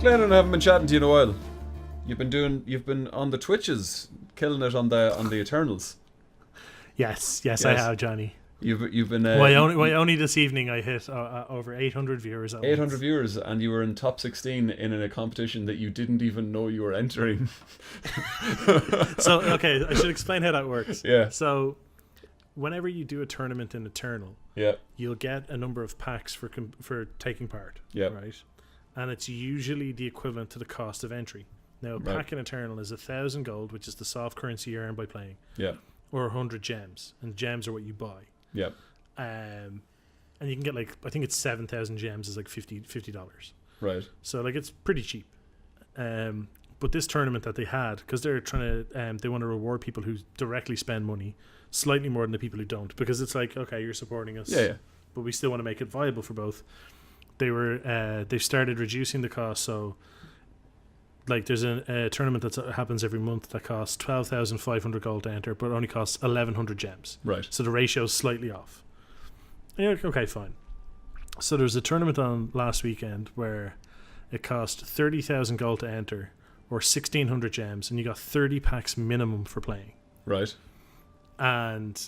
Glennon, I haven't been chatting to you in a while. You've been on the Twitches, killing it on the Eternals. Yes, I have, Johnny. You've been. Only this evening I hit over 800 viewers. 800 viewers, and you were in top 16 in a competition that you didn't even know you were entering. So, okay, I should explain how that works. Yeah. So, whenever you do a tournament in Eternal, you'll get a number of packs for taking part. Yeah. Right. And it's usually the equivalent to the cost of entry. Now, a pack in Eternal is 1,000 gold, which is the soft currency you earn by playing. Yeah. Or 100 gems, and gems are what you buy. Yeah. And you can get I think it's 7,000 gems is like $50. Right. So it's pretty cheap. But this tournament that they had, because they're trying to, they want to reward people who directly spend money slightly more than the people who don't, because it's like, okay, you're supporting us, but we still want to make it viable for both. They've started reducing the cost, so there's a tournament that happens every month that costs 12,500 gold to enter, but only costs 1,100 gems. Right. So the ratio's slightly off. Yeah, okay, fine. So there was a tournament on last weekend where it cost 30,000 gold to enter, or 1,600 gems, and you got 30 packs minimum for playing. Right. And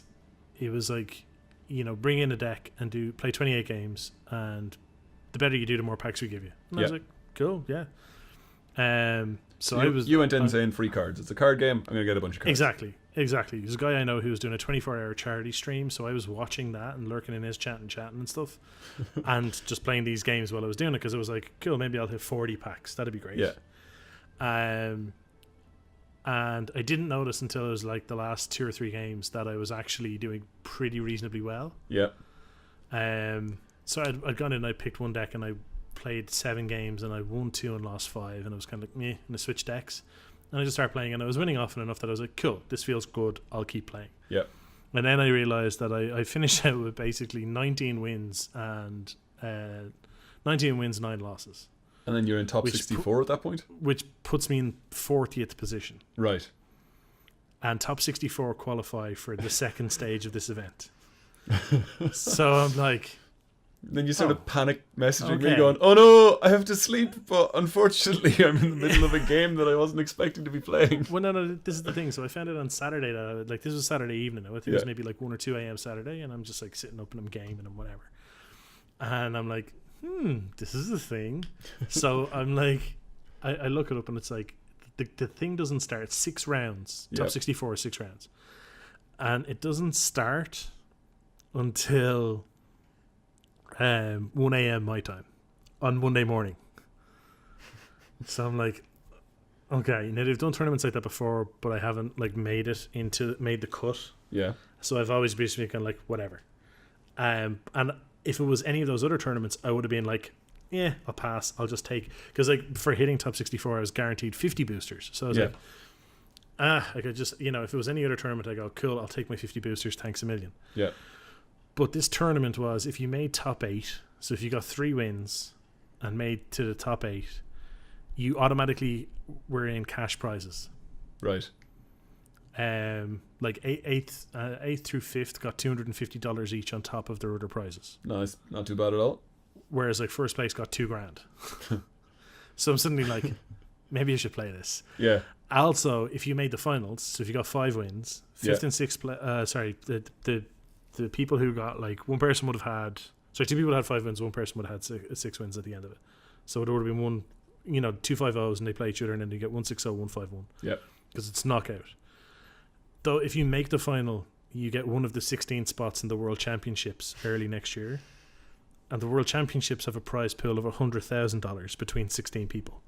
it was bring in a deck and play 28 games, and the better you do, the more packs we give you. And I was like, cool, yeah. So you went in saying free cards. It's a card game. I'm gonna get a bunch of cards. Exactly. There's a guy I know who was doing a 24-hour charity stream, so I was watching that and lurking in his chat and chatting and stuff, and just playing these games while I was doing it, because it was like, cool, maybe I'll hit 40 packs. That'd be great. Yeah. And I didn't notice until it was the last 2 or 3 games that I was actually doing pretty reasonably well. Yeah. So I'd gone in and I picked one deck and I played 7 games and I won 2 and lost 5, and I was kind of like, meh, and I switched decks and I just started playing, and I was winning often enough that I was like, cool, this feels good, I'll keep playing. Yeah. And then I realized that I finished out with basically 19 wins and 9 losses. And then you're in top 64 at that point? Which puts me in 40th position. Right. And top 64 qualify for the second stage of this event. So I'm like... Then you started panic messaging me going, oh no, I have to sleep, but unfortunately I'm in the middle of a game that I wasn't expecting to be playing. Well, no, this is the thing. So I found it on Saturday that this was Saturday evening. I think it was maybe 1 or 2 a.m. Saturday, and I'm just sitting up and I'm gaming and whatever. And I'm like, this is the thing. So I'm like, I look it up, and it's like, the thing doesn't start 6 rounds. Top 64 is 6 rounds. And it doesn't start until 1 a.m. my time on Monday morning. So I'm like, okay, they've done tournaments like that before, but I haven't made the cut. Yeah. So I've always basically kind of whatever. And if it was any of those other tournaments, I would have been like, yeah, I'll pass. I'll just take, because for hitting top 64, I was guaranteed 50 boosters. So I was I could just, if it was any other tournament, I go, cool, I'll take my 50 boosters. Thanks a million. Yeah. But this tournament was, if you made top 8, so if you got 3 wins and made to the top 8, you automatically were in cash prizes. Right. Eighth through 5th got $250 each on top of their other prizes. Nice, not too bad at all. Whereas first place got $2,000. So I'm suddenly like, maybe I should play this. Yeah. Also, if you made the finals, so if you got 5 wins, 5th and 6th, the people who got one person would have had, 2 people had 5 wins, one person would have had 6 wins at the end of it. So it would have been 2 5-0s, and they play each other, and then you get 1-6-0, 1-5-1. Yeah. Because it's knockout. Though if you make the final, you get one of the 16 spots in the World Championships early next year. And the World Championships have a prize pool of $100,000 between 16 people.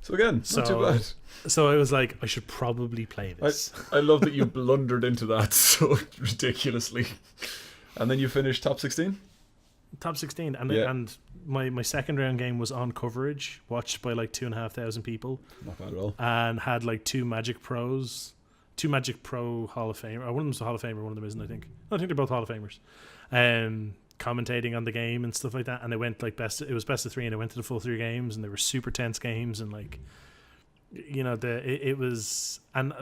So again, not too bad. So I was like, I should probably play this. I love that you blundered into that so ridiculously. And then you finished top 16? Top 16. And my second round game was on coverage, watched by 2,500 people. Not bad at all. And had 2 Magic Pros, 2 Magic Pro Hall of Famer. One of them's a Hall of Famer, one of them isn't, I think. I think they're both Hall of Famers. Commentating on the game and stuff like that, and they went it was best of 3, and it went to the full 3 games, and they were super tense games, and it was, and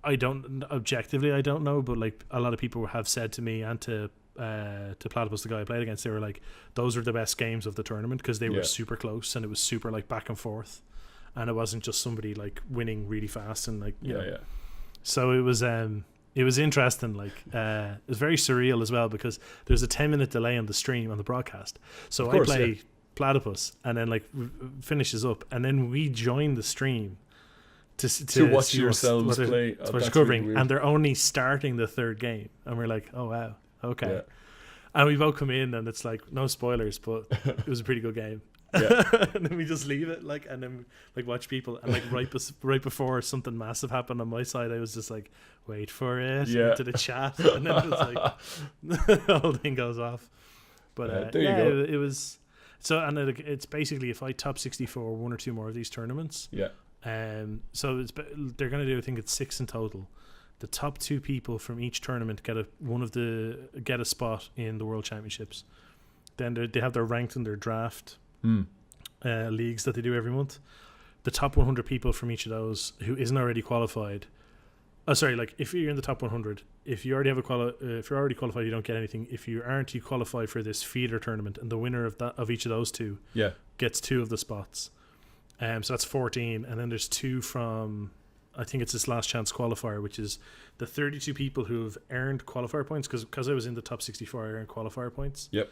I don't know, but a lot of people have said to me and to to Platypus, the guy I played against. They were like, those were the best games of the tournament because they were super close and it was super like back and forth, and it wasn't just somebody like winning really fast and like you know. So it was interesting. Like it was very surreal as well because there's a 10-minute delay on the stream on the broadcast. So I play Platypus and then like finishes up, and then we join the stream to watch yourselves play. What's covering, really, and they're only starting the third game, and we're like, oh wow, okay. Yeah. And we both come in, and it's like no spoilers, but it was a pretty good game. Yeah. And then we just leave it, like, and then like watch people, and like right before something massive happened on my side, I was just like, wait for it, into the chat, and then it was like the whole thing goes off. But it was so, and it's basically if I top 64 one or two more of these tournaments, so they're going to do, I think it's 6 in total. The top 2 people from each tournament get a spot in the World Championships. Then they have their ranked in their draft leagues that they do every month. The top 100 people from each of those who isn't already qualified. Like if you're in the top 100, if you already have if you're already qualified, you don't get anything. If you aren't, you qualify for this feeder tournament, and the winner of each of those 2 gets 2 of the spots. So that's 14, and then there's 2 from, I think it's this last chance qualifier, which is the 32 people who've earned qualifier points, because I was in the top 64, I earned qualifier points. Yep.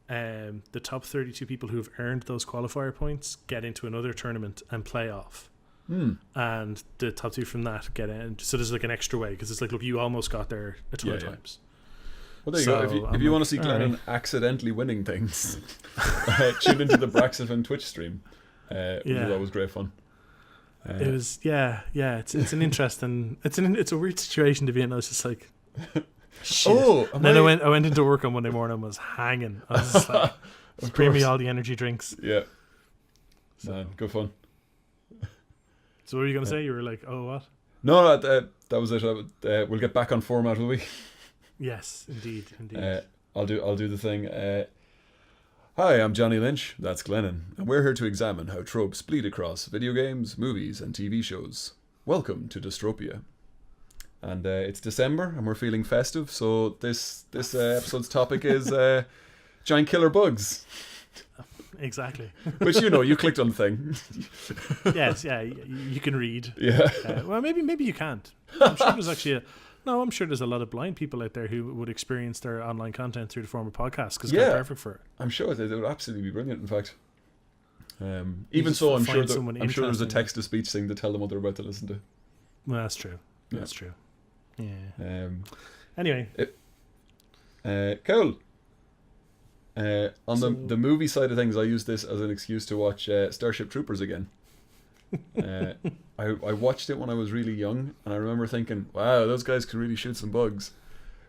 The top 32 people who've earned those qualifier points get into another tournament and play off. And the top 2 from that get in. So there's like an extra way, because it's like, look, you almost got there a ton of times. Well, there you go. If you want to see Glennon accidentally winning things, tune into the Braxton Twitch stream. Which was always great fun. It was it's an interesting, it's a weird situation to be in. I was just like, shit. And then I went into work on Monday morning and was hanging. I was just like, bring me all the energy drinks. Man, good fun. So what were you going to say? You were like, oh, what? No, that was it. We'll get back on format, will we? Yes, indeed. I'll do the thing. Hi, I'm Johnny Lynch, that's Glennon, and we're here to examine how tropes bleed across video games, movies, and TV shows. Welcome to Dystropia. And it's December, and we're feeling festive, so this episode's topic is giant killer bugs. Exactly. Which, you clicked on the thing. Yes, you can read. Yeah. Well, maybe you can't. I'm sure there's actually I'm sure there's a lot of blind people out there who would experience their online content through the form of podcasts, because they're perfect for it. I'm sure they would absolutely be brilliant, in fact. Even so, I'm sure there's a text-to-speech thing to tell them what they're about to listen to. Well, that's true. Yeah. That's true. Yeah. Anyway. Cool. On the movie side of things, I use this as an excuse to watch Starship Troopers again. I watched it when I was really young, and I remember thinking, wow, those guys can really shoot some bugs,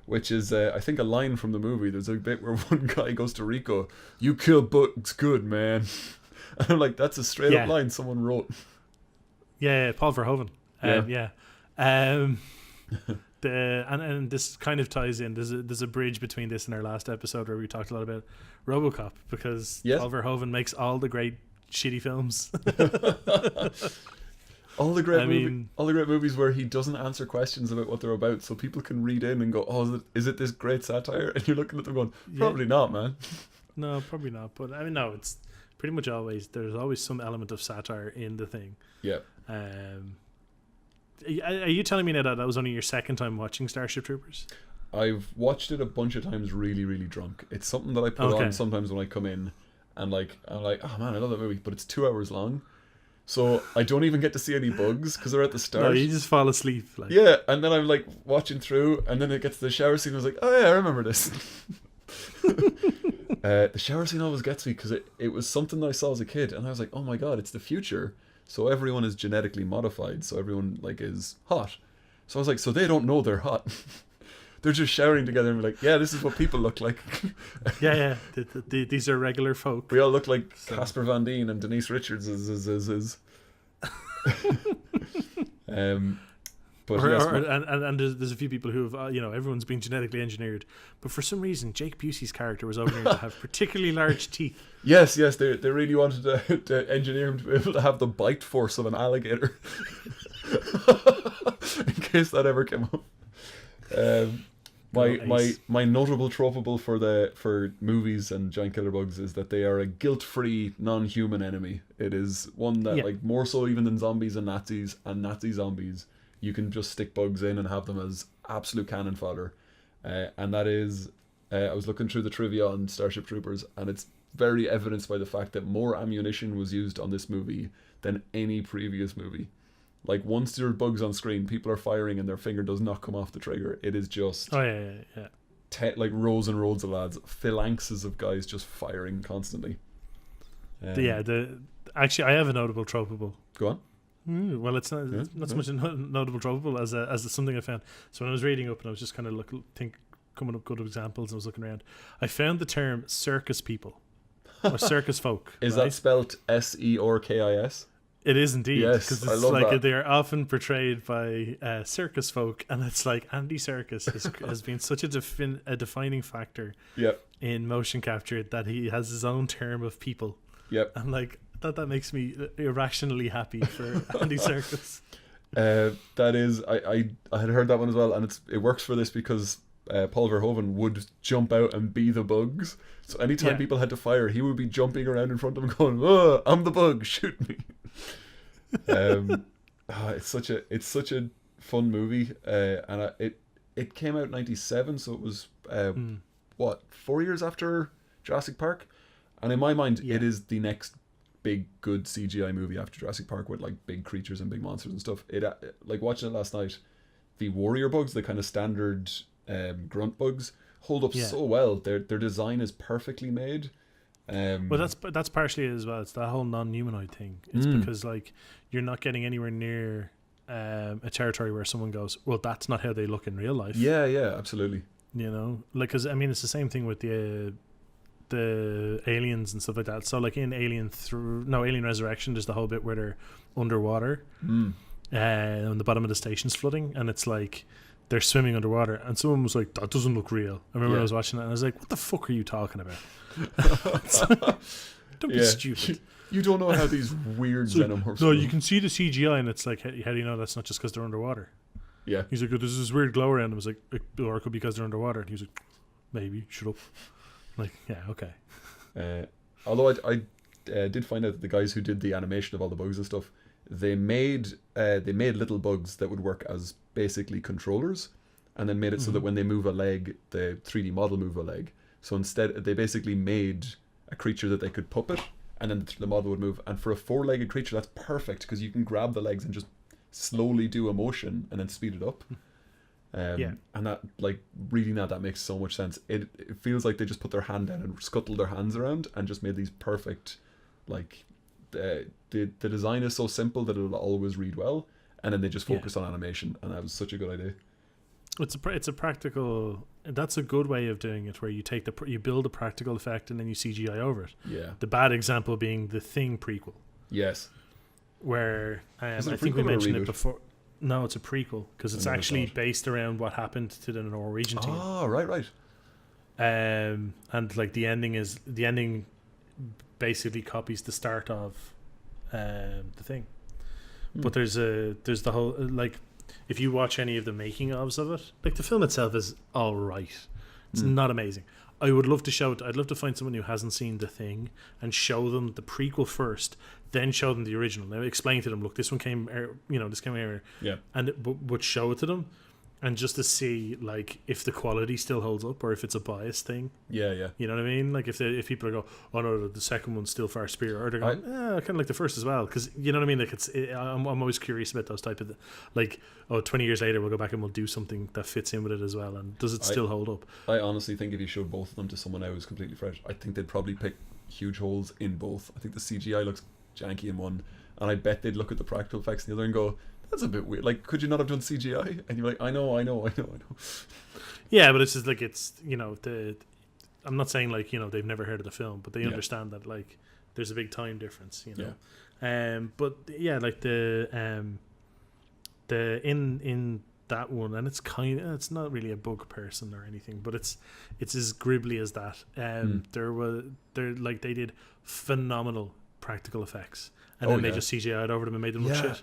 which is I think a line from the movie. There's a bit where one guy goes to Rico, "You kill bugs good, man." And I'm like, that's a straight up line someone wrote. Paul Verhoeven. And this kind of ties in. There's a bridge between this and our last episode where we talked a lot about RoboCop, because Paul Verhoeven makes all the great shitty films. all the great movies where he doesn't answer questions about what they're about, so people can read in and go, "Oh, is it this great satire?" And you're looking at them going, "Probably not, man." No, probably not. But I mean, no, it's pretty much there's always some element of satire in the thing. Yeah. Are you telling me now that was only your second time watching Starship Troopers? I've watched it a bunch of times really, really drunk. It's something that I put on sometimes when I come in, and I'm like, oh man, I love that movie, but it's 2 hours long. So I don't even get to see any bugs because they're at the start. No, you just fall asleep. Yeah, and then I'm like watching through, and then it gets to the shower scene. I was like, oh yeah, I remember this. The shower scene always gets me because it was something that I saw as a kid, and I was like, oh my god, it's the future. So everyone is genetically modified, so everyone is hot. So I was like, so they don't know they're hot. They're just showering together and be like, yeah, this is what people look like. These are regular folk. We all look like Casper Van Dien and Denise Richards. And there's a few people who have, everyone's been genetically engineered, but for some reason Jake Busey's character was over here to have particularly large teeth. Yes, they really wanted to engineer him to be able to have the bite force of an alligator, in case that ever came up. My notable tropable for movies and giant killer bugs is that they are a guilt-free, non-human enemy. It is one that like more so even than zombies and Nazi zombies, you can just stick bugs in and have them as absolute cannon fodder. And that is, I was looking through the trivia on Starship Troopers, and it's very evidenced by the fact that more ammunition was used on this movie than any previous movie. Like, once there are bugs on screen, people are firing and their finger does not come off the trigger. It is just like rows and rows of lads, phalanxes of guys just firing constantly. Actually, I have a notable tropable. Go on. Well, it's not so much a notable tropable as something I found. So when I was reading up and I was just kind of coming up good examples, and I was looking around, I found the term circus people or circus folk. Is that spelled SERKIS? It is indeed. Yes, because I love that. They are often portrayed by circus folk, and it's like Andy Serkis has been such a defining factor in motion capture that he has his own term of people. Yep. And like that makes me irrationally happy for Andy Serkis. That is, I had heard that one as well, and it works for this because Paul Verhoeven would jump out and be the bugs. So anytime people had to fire, he would be jumping around in front of them, going, "Oh, I'm the bug, shoot me." It's such a fun movie, and it came out in 97, so it was 4 years after Jurassic Park, and in my mind, it is the next big good CGI movie after Jurassic Park with like big creatures and big monsters and stuff. It like watching it last night, the warrior bugs, the kind of standard grunt bugs, hold up so well. Their design is perfectly made. Well, that's partially it as well. It's that whole non-humanoid thing. It's because like you're not getting anywhere near a territory where someone goes, well, that's not how they look in real life. Yeah, absolutely. You know, like, because I mean, it's the same thing with the aliens and stuff like that. So like in Alien Resurrection, there's the whole bit where they're underwater, and the bottom of the station's flooding, and it's like they're swimming underwater, and someone was like, that doesn't look real. I remember I was watching that and I was like, what the fuck are you talking about? Don't be stupid. You don't know how these weird xenomorphs no, you can see the CGI, and it's like, how do you know that's not just because they're underwater? Yeah. He's like, there's this weird glow around them. I was like, or it could be because they're underwater. And he was like, maybe, shut up. I'm like, yeah, okay. Although I did find out that the guys who did the animation of all the bugs and stuff, they made little bugs that would work as basically controllers, and then made it so that when they move a leg, the 3D model move a leg. So instead, they basically made a creature that they could puppet, and then the model would move. And for a 4-legged creature, that's perfect because you can grab the legs and just slowly do a motion and then speed it up. And that, like, reading that makes so much sense. It feels like they just put their hand down and scuttled their hands around and just made these perfect, like, the design is so simple that it'll always read well, and then they just focus on animation, and that was such a good idea. It's a practical. That's a good way of doing it, where you take you build a practical effect and then you CGI over it. Yeah. The bad example being the Thing prequel. Yes. Where I think we mentioned it before. No, it's a prequel because it's actually based around what happened to the Norwegian team. Oh, right. And like the ending basically copies the start of the Thing. But there's the whole, like, if you watch any of the making ofs of it, like, the film itself is all right. It's not amazing. I would love to show it. I'd love to find someone who hasn't seen The Thing and show them the prequel first, then show them the original. Now explain to them, look, this one came, this came here, and would show it to them, and just to see, like, if the quality still holds up or if it's a biased thing. Yeah. You know what I mean? Like, if people go, oh no, the second one's still far superior, or they're going, I kind of like the first as well, because you know what I mean. Like, I'm always curious about those type of, like, 20 years later we'll go back and we'll do something that fits in with it as well, and does it still hold up? I honestly think if you showed both of them to someone now who's completely fresh, I think they'd probably pick huge holes in both. I think the CGI looks janky in one, and I bet they'd look at the practical effects in the other and go, that's a bit weird. Like, could you not have done CGI? And you're like, I know. Yeah, but it's just like, it's, I'm not saying, like, they've never heard of the film, but they understand that, like, there's a big time difference, but yeah, like the in that one, and it's not really a bug person or anything, but it's as gribbly as that. They did phenomenal practical effects, and then they just CGI'd over them and made them look shit.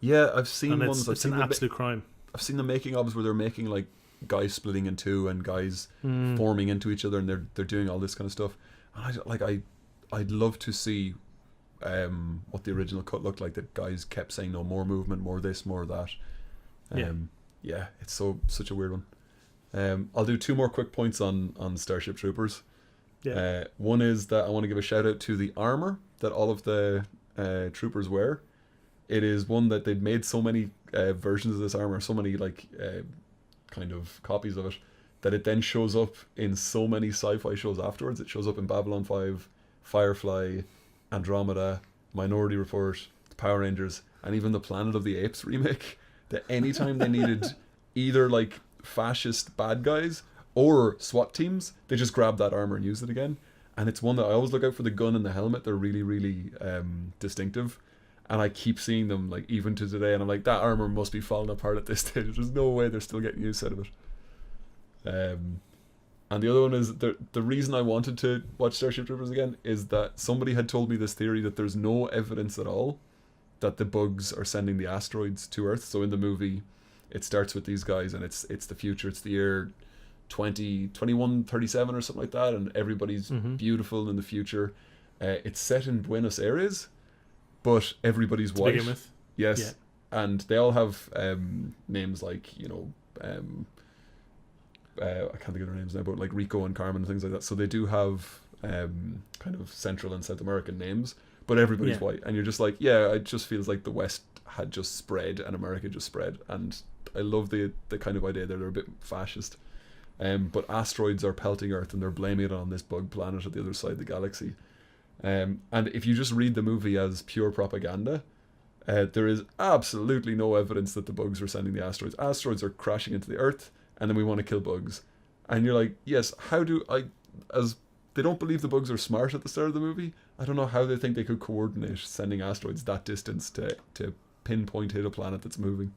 Yeah, I've seen ones. It's an absolute crime. I've seen the making ofs where they're making, like, guys splitting in two and guys forming into each other, and they're doing all this kind of stuff. And I'd love to see what the original cut looked like. That guys kept saying no, more movement, more this, more that. Yeah, it's such a weird one. I'll do two more quick points on Starship Troopers. Yeah. One is that I want to give a shout out to the armor that all of the troopers wear. It is one that they'd made so many versions of this armor, so many kind of copies of it, that it then shows up in so many sci-fi shows afterwards. It shows up in Babylon 5, Firefly, Andromeda, Minority Report, Power Rangers, and even the Planet of the Apes remake. That anytime they needed either like fascist bad guys or SWAT teams, they just grab that armor and use it again. And it's one that I always look out for the gun and the helmet. They're really, really distinctive. And I keep seeing them like even to today, and I'm like, that armor must be falling apart at this stage. There's no way they're still getting use out of it. And the other one is the reason I wanted to watch Starship Troopers again is that somebody had told me this theory that there's no evidence at all that the bugs are sending the asteroids to Earth. So in the movie, it starts with these guys, and it's the future. It's the year 2137 or something like that, and everybody's beautiful in the future. It's set in Buenos Aires, but everybody's white. Begin with. Yes, Yeah. And they all have names like I can't think of their names now, but like Rico and Carmen and things like that. So they do have kind of Central and South American names, but everybody's white, and you're just like, yeah, it just feels like the West had just spread and America just spread. And I love the kind of idea that they're a bit fascist. But asteroids are pelting Earth, and they're blaming it on this bug planet at the other side of the galaxy. And if you just read the movie as pure propaganda, there is absolutely no evidence that the bugs are sending the asteroids. Asteroids are crashing into the Earth, and then we want to kill bugs. And you're like, yes, how do I... As they don't believe the bugs are smart at the start of the movie, I don't know how they think they could coordinate sending asteroids that distance to pinpoint hit a planet that's moving.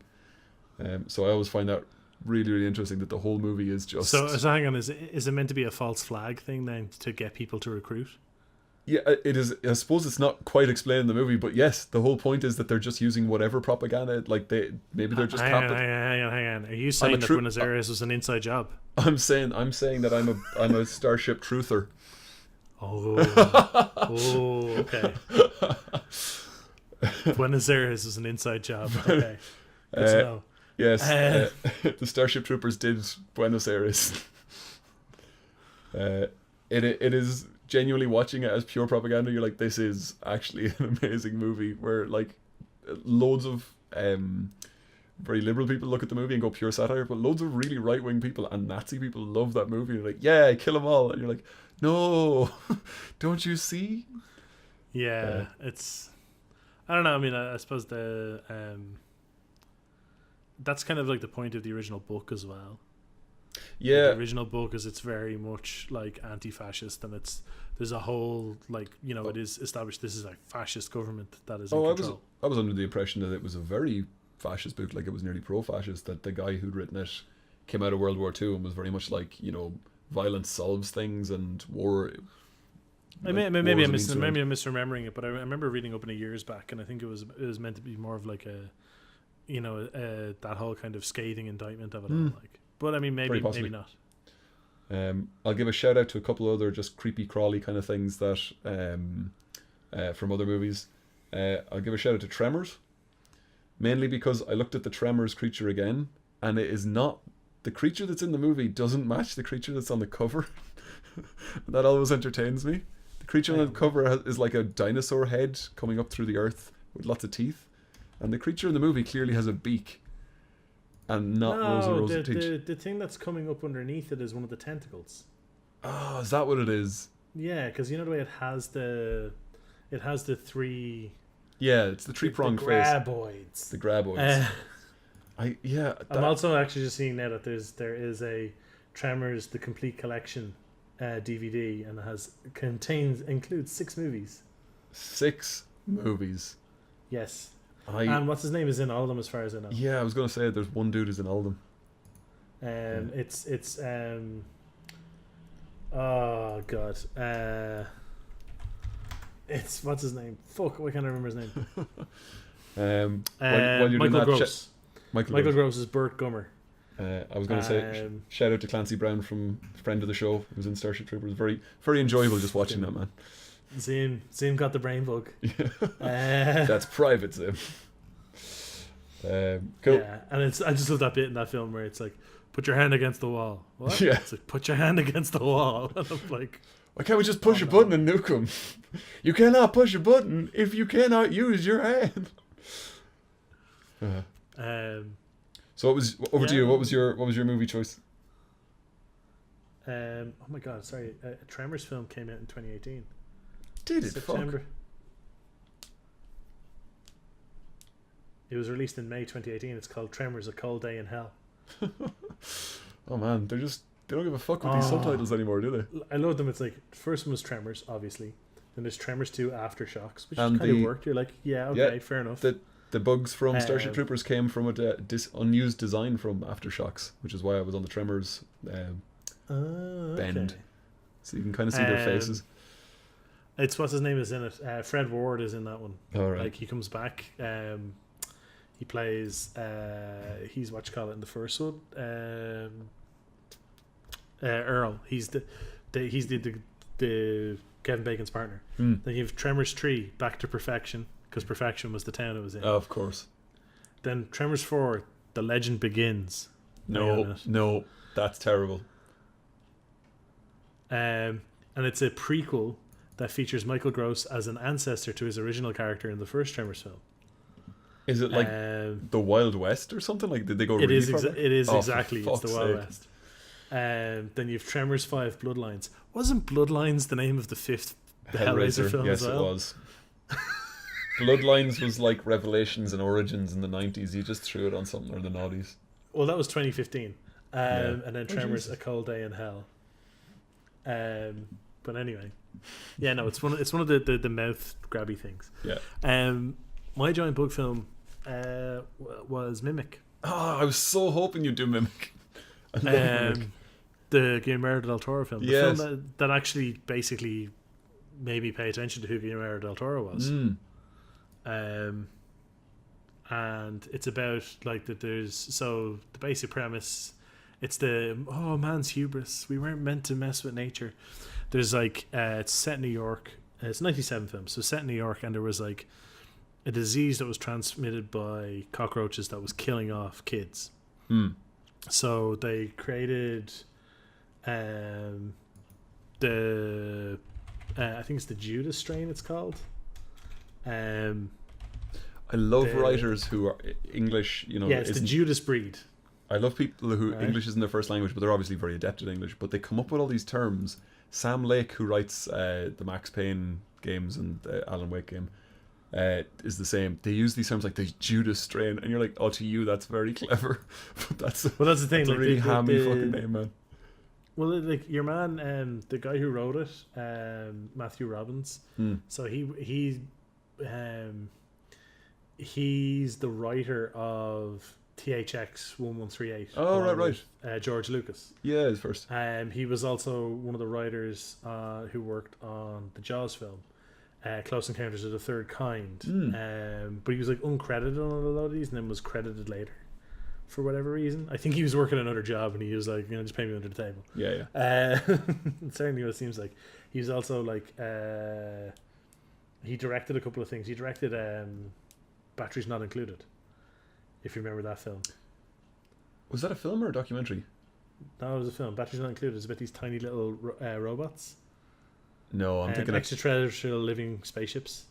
So I always find that really, really interesting, that the whole movie is just... So hang on, is it meant to be a false flag thing then, to get people to recruit? Yeah, it is. I suppose it's not quite explained in the movie, but yes, the whole point is that they're just using whatever propaganda, like they're just hang on. Are you saying that Buenos Aires was an inside job? I'm saying that I'm a Starship truther. Oh, okay. Buenos Aires was an inside job. Okay, good to know. Yes, the Starship Troopers did Buenos Aires. It is genuinely, watching it as pure propaganda, you're like, this is actually an amazing movie, where like loads of very liberal people look at the movie and go pure satire, but loads of really right-wing people and Nazi people love that movie. You're like, yeah, kill them all, and you're like, no, don't you see? Yeah, it's, I don't know. I mean, I suppose that's kind of like the point of the original book as well. Yeah, the original book is, it's very much like anti-fascist, and there's a whole, like, it is established this is a fascist government that is in control. I was under the impression that it was a very fascist book, like it was nearly pro-fascist, that the guy who'd written it came out of World War II and was very much like, violence solves things and war. Maybe I'm misremembering it, but I remember reading up in it years back, and I think it was meant to be more of like a, that whole kind of scathing indictment of it all, like. But I mean, maybe not. I'll give a shout out to a couple of other just creepy crawly kind of things that from other movies. I'll give a shout out to Tremors, mainly because I looked at the Tremors creature again, and it is not, the creature that's in the movie doesn't match the creature that's on the cover. That always entertains me. The creature on the cover is like a dinosaur head coming up through the earth with lots of teeth, and the creature in the movie clearly has a beak. And not rows of teeth. The thing that's coming up underneath it is one of the tentacles. Oh, is that what it is? Yeah, because the way it has the three. Yeah, it's the three-pronged face. Graboids. The graboids. I'm also actually just seeing now that there is a Tremors the Complete Collection DVD, and it includes 6 movies. 6 movies. Yes. And what's his name is in all of them, as far as I know. Yeah, I was going to say there's one dude who's in all of them. It's oh god, it's, what's his name? Fuck, why can't I remember his name? While you're Michael doing that, Gross. Michael Gross is Burt Gummer. I was going to say shout out to Clancy Brown from friend of the show, who was in Starship Troopers. Very very enjoyable just watching that, man. Zim got the brain bug. That's private Zim. Cool. Yeah, and I just love that bit in that film where it's like, put your hand against the wall. What? Yeah. It's like, put your hand against the wall. And I'm like, why can't we just push a button and nuke him? You cannot push a button if you cannot use your hand. So what was over to you? What was your movie choice? Oh my god, sorry. A Tremors film came out in 2018. Did it? September. Fuck. It was released in May 2018. It's called Tremors: A Cold Day in Hell. Oh man, they don't give a fuck with these subtitles anymore, do they? I love them. It's like, the first one was Tremors, obviously. Then there's Tremors 2 Aftershocks, which And kind of worked. You're like, yeah, okay, fair enough. The bugs from Starship Troopers came from a unused design from Aftershocks, which is why I was on the Tremors bend. So you can kind of see their faces. It's what's his name is in it. Fred Ward is in that one. All right. Like, he comes back. He plays. He's what you call it in the first one. Earl. He's the Kevin Bacon's partner. Then you have Tremors 3, Back to Perfection, because Perfection was the town it was in. Oh, of course. Then Tremors 4, The Legend Begins. No, that's terrible. And it's a prequel that features Michael Gross as an ancestor to his original character in the first Tremors film. Is it like the Wild West or something? Like, did they go? It really is. It is exactly. It's the Wild sake. West. Then you have Tremors 5, Bloodlines. Wasn't Bloodlines the name of the fifth Hellraiser film yes, as well? It was. Bloodlines was like Revelations and Origins in the 90s. You just threw it on something or the noughties. Well, that was 2015. And then Tremors: A Cold Day in Hell. But anyway, yeah, no, it's one of the mouth grabby things. Yeah. My giant bug film was Mimic. Oh, I was so hoping you'd do Mimic. The Guillermo del Toro film. The Yes. film that actually basically made me pay attention to who Guillermo del Toro was. And it's about like that. So the basic premise, it's man's hubris. We weren't meant to mess with nature. There's like it's set in New York. It's a 1997 film, so set in New York, and there was like a disease that was transmitted by cockroaches that was killing off kids. So they created the I think it's the Judas strain. It's called. I love writers who are English. You know, yeah, it's the Judas breed. I love people who English isn't their first language, but they're obviously very adept at English. But they come up with all these terms. Sam Lake, who writes the Max Payne games and the Alan Wake game, is the same. They use these terms like the Judas strain, and you're like, oh, to you that's very clever. But that's the thing. That's like, a really hammy fucking name, man. Well, like your man, the guy who wrote it, Matthew Robbins. So he's the writer of THX 1138. Oh, right. George Lucas. Yeah, his first. He was also one of the writers who worked on the Jaws film, Close Encounters of the Third Kind. But he was like uncredited on a lot of these, and then was credited later for whatever reason. I think he was working another job, and he was like, just pay me under the table. Yeah. Certainly, what it seems like. He was also like, he directed a couple of things. He directed Batteries Not Included, if you remember that film. Was that a film or a documentary? No, it was a film. Batteries Not Included. It's about these tiny little robots. No, I'm thinking extraterrestrial living spaceships.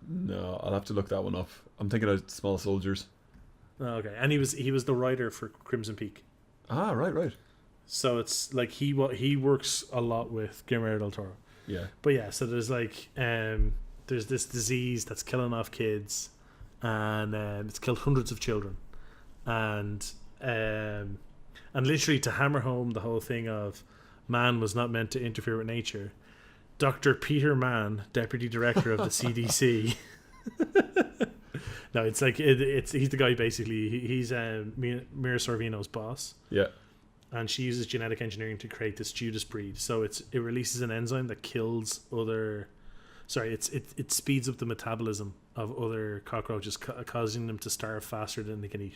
No, I'll have to look that one up. I'm thinking of Small Soldiers. Oh, okay, and he was the writer for Crimson Peak. Ah, right. So it's like he works a lot with Guillermo del Toro. Yeah. But yeah, so there's like there's this disease that's killing off kids, and it's killed hundreds of children, and literally to hammer home the whole thing of man was not meant to interfere with nature, Dr. Peter Mann, deputy director of the CDC. No, it's like he's the guy basically. He's Mira Sorvino's boss. Yeah. And she uses genetic engineering to create this Judas breed. So it releases an enzyme that kills other. Sorry, it speeds up the metabolism of other cockroaches, causing them to starve faster than they can eat.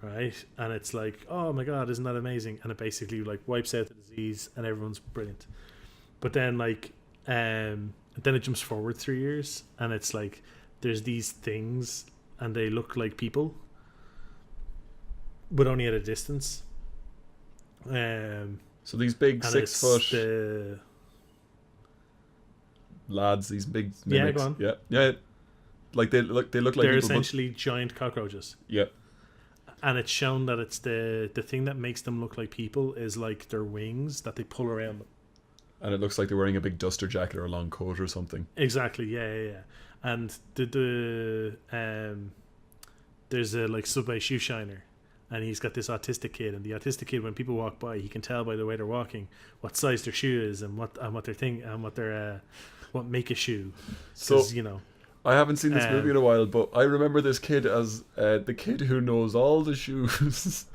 right? And it's like, oh my god, isn't that amazing? And it basically like wipes out the disease, and everyone's brilliant. But then like, then it jumps forward 3 years, and it's like there's these things, and they look like people, but only at a distance. So these big And 6 foot the lads, these big Yeah, mimics. go on. Yeah. Like they look like they're people, essentially giant cockroaches. yeah. And it's shown that it's the thing that makes them look like people is like their wings that they pull around them. And it looks like they're wearing a big duster jacket or a long coat or something. Exactly, yeah. And there's a like Subway shoe shiner, and he's got this autistic kid, and the autistic kid, when people walk by, he can tell by the way they're walking what size their shoe is and what their thing and what make a shoe. So You know, I haven't seen this movie in a while, but I remember this kid as the kid who knows all the shoes.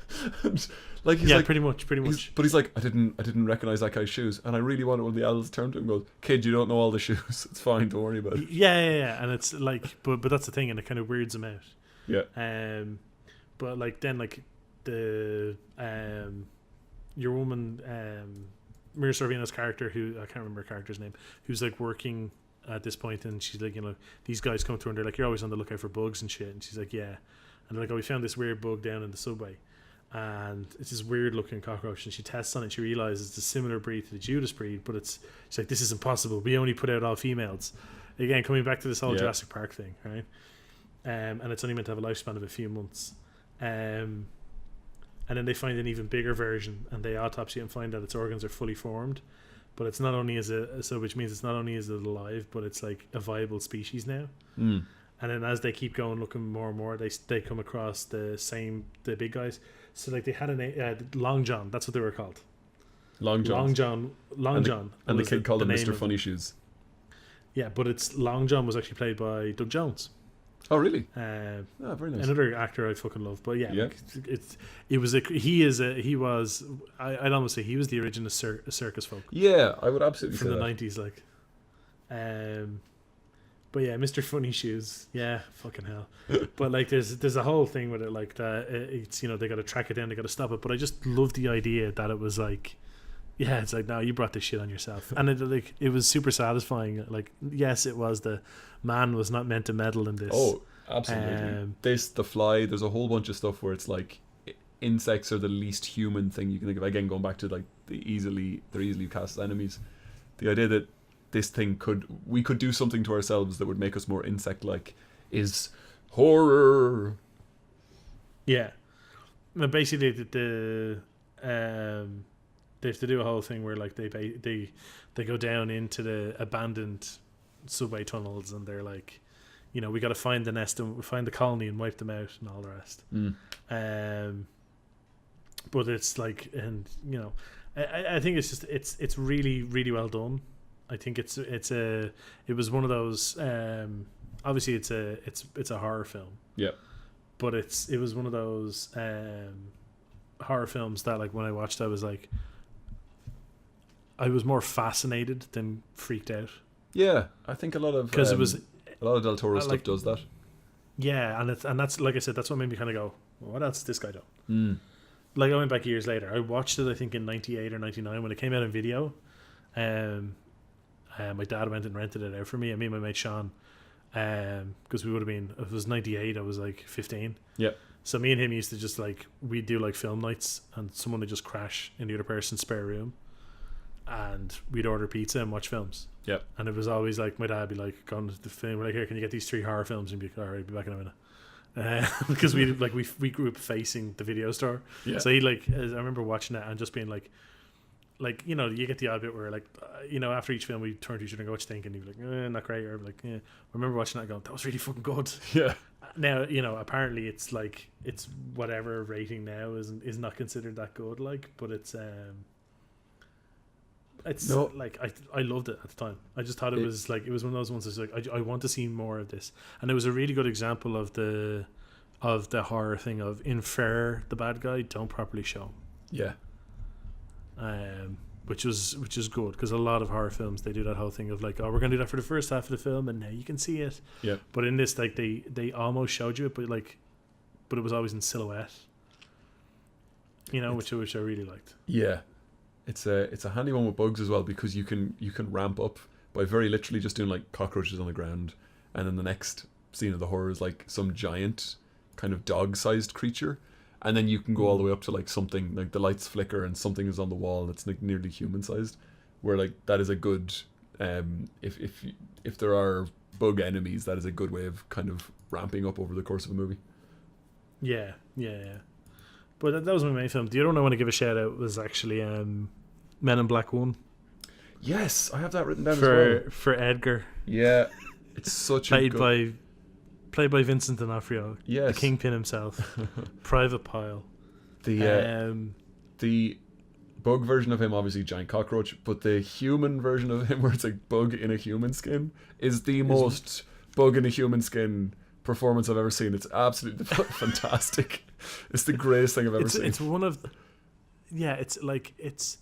And, like he's yeah, like, pretty much. but he's like, I didn't recognize that guy's shoes, and I really wanted one of the adults turned to him and goes, "Kid, you don't know all the shoes. It's fine. Don't worry about it." Yeah. And it's like, but that's the thing, and it kind of weirds him out. Yeah. But like then like the your woman Mira Sorvino's character, who I can't remember her character's name, who's like working at this point, and she's like, you know, these guys come to her and they're like, you're always on the lookout for bugs and shit, and she's like, yeah, and they're like, oh, we found this weird bug down in the subway, and it's this weird looking cockroach, and she tests on it, she realizes it's a similar breed to the Judas breed, but she's like, this is impossible, we only put out all females. Again, coming back to this whole Jurassic Park thing, right? And it's only meant to have a lifespan of a few months. And then they find an even bigger version, and they autopsy it and find that its organs are fully formed. But it's not only which means it's not only is it alive, but it's like a viable species now. Mm. And then as they keep going, looking more and more, they come across the big guys. So like they had a name, Long John. That's what they were called. Long John. And the kid called him Mr. Funny Shoes. Yeah, but Long John was actually played by Doug Jones. Oh really? Very nice. Another actor I fucking love, but yeah. Like, I'd almost say he was the original circus folk. Yeah, I would absolutely from say the that. 90s, like. But yeah, Mr. Funny Shoes, yeah, fucking hell. But like, there's a whole thing with it, like that. It's, you know, they got to track it down, they got to stop it. But I just love the idea that it was like, yeah, it's like, no, you brought this shit on yourself, and it was super satisfying. Like, yes, it was the man was not meant to meddle in this. Oh, absolutely. The fly. There's a whole bunch of stuff where it's like insects are the least human thing you can think of. Again, going back to like they're easily cast enemies. The idea that this thing we could do something to ourselves that would make us more insect-like is horror. Yeah, and basically they have to do a whole thing where like they go down into the abandoned subway tunnels, and they're like, you know, we got to find the nest and find the colony and wipe them out and all the rest. But it's like, and you know, I think it's just it's really really well done. I think it was one of those, obviously it's a horror film. Yeah. But it was one of those horror films that, like, when I watched, I was like, I was more fascinated than freaked out. Yeah, I think a lot of because it was a lot of Del Toro stuff does that. Yeah, and that's, like I said, that's what made me kind of go, well, what else has this guy done? Like, I went back years later. I watched it, I think, in 98 or 99 when it came out in video. My dad went and rented it out for me, and me and my mate Sean, because we would have been, if it was 98, I was like 15. Yeah. So me and him used to just, like, we'd do like film nights, and someone would just crash in the other person's spare room, and we'd order pizza and watch films. Yep. And it was always like, my dad would be like, going to the film, we're like, here, can you get these 3 horror films? And be like, all right, be back in a minute. Because we grew up facing the video store. Yeah. So he, like, I remember watching that and just being like, you know, you get the odd bit where, like, you know, after each film we turn to each other and go, what you think? And he'd be like, not great. Or I'd be like, yeah. I remember watching that and going, that was really fucking good. Yeah. Now, you know, apparently it's like, it's whatever rating now is not considered that good, like, but it's no. Like, I loved it at the time. I just thought it was like, it was one of those ones that's like, I want to see more of this. And it was a really good example of the horror thing of infer the bad guy, don't properly show him. Yeah. Which is good, because a lot of horror films, they do that whole thing of like, oh, we're gonna do that for the first half of the film and now you can see it. Yeah. But in this, like, they almost showed you it, but it was always in silhouette. which I really liked. Yeah, it's a handy one with bugs as well, because you can ramp up by very literally just doing like cockroaches on the ground, and then the next scene of the horror is like some giant kind of dog-sized creature, and then you can go all the way up to like something like the lights flicker and something is on the wall that's like nearly human-sized, where like that is a good if there are bug enemies, that is a good way of kind of ramping up over the course of a movie. Yeah. But that was my main film. The other one I want to give a shout out was actually Men in Black 1. Yes, I have that written down as well. For Edgar. Yeah, it's such played by Vincent D'Onofrio. Yes, the Kingpin himself. Private Pile. The bug version of him, obviously giant cockroach, but the human version of him, where it's like bug in a human skin, is the most bug in a human skin performance I've ever seen. It's absolutely fantastic. It's the greatest thing I've ever seen. It's one of, it's like it's.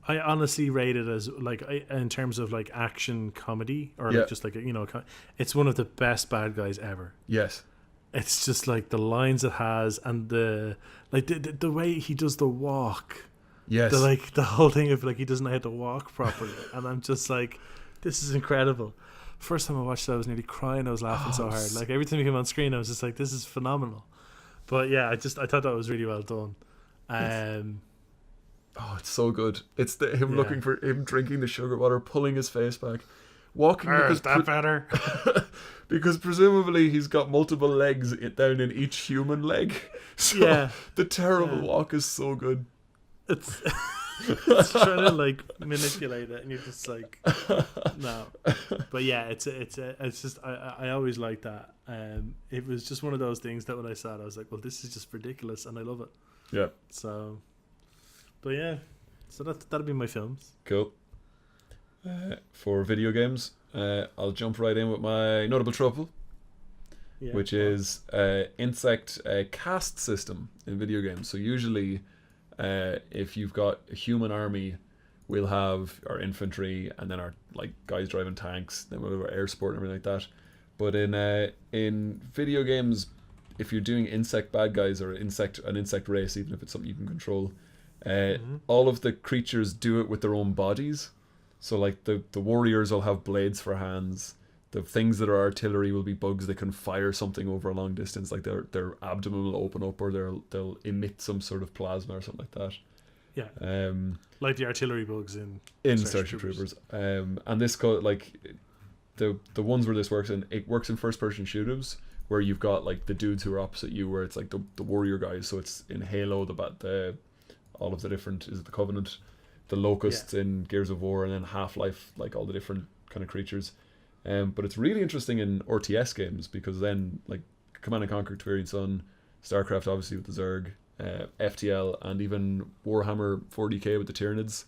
I honestly rate it as like in terms of like action comedy or like just like it's one of the best bad guys ever. Yes, it's just like the lines it has and the way he does the walk. Yes, the whole thing of like he doesn't know how to walk properly, and I'm just like, this is incredible. First time I watched it, I was nearly crying. I was laughing so hard. Like every time he came on screen, I was just like, this is phenomenal. But yeah, I thought that was really well done. It's so good. It's him looking for him, drinking the sugar water, pulling his face back, walking. Is that better? Because presumably he's got multiple legs down in each human leg. So the terrible walk is so good. It's trying to like manipulate it, and you're just like, no. But yeah, it's just I always like that. It was just one of those things that when I saw it, I was like, well, this is just ridiculous, and I love it. Yeah. So. But yeah, so that'll be my films. Cool. For video games, I'll jump right in with my notable trouble, which is insect caste system in video games. So usually, if you've got a human army, we'll have our infantry and then our like guys driving tanks, then we'll have our air support and everything like that. But in video games, if you're doing insect bad guys or an insect race, even if it's something you can control. All of the creatures do it with their own bodies. So like the warriors will have blades for hands. The things that are artillery will be bugs that can fire something over a long distance. Like their abdomen will open up, or they'll emit some sort of plasma or something like that. Yeah. Like the artillery bugs in Starship Troopers. And this like the ones where this works in, it works in first person shooters where you've got like the dudes who are opposite you, where it's like the warrior guys. So it's in Halo, the all of the different, is it the Covenant, the Locusts in Gears of War, and then Half-Life, like all the different kind of creatures. But it's really interesting in RTS games, because then like Command & Conquer, Tiberian Sun, StarCraft obviously with the Zerg, FTL, and even Warhammer 40k with the Tyranids.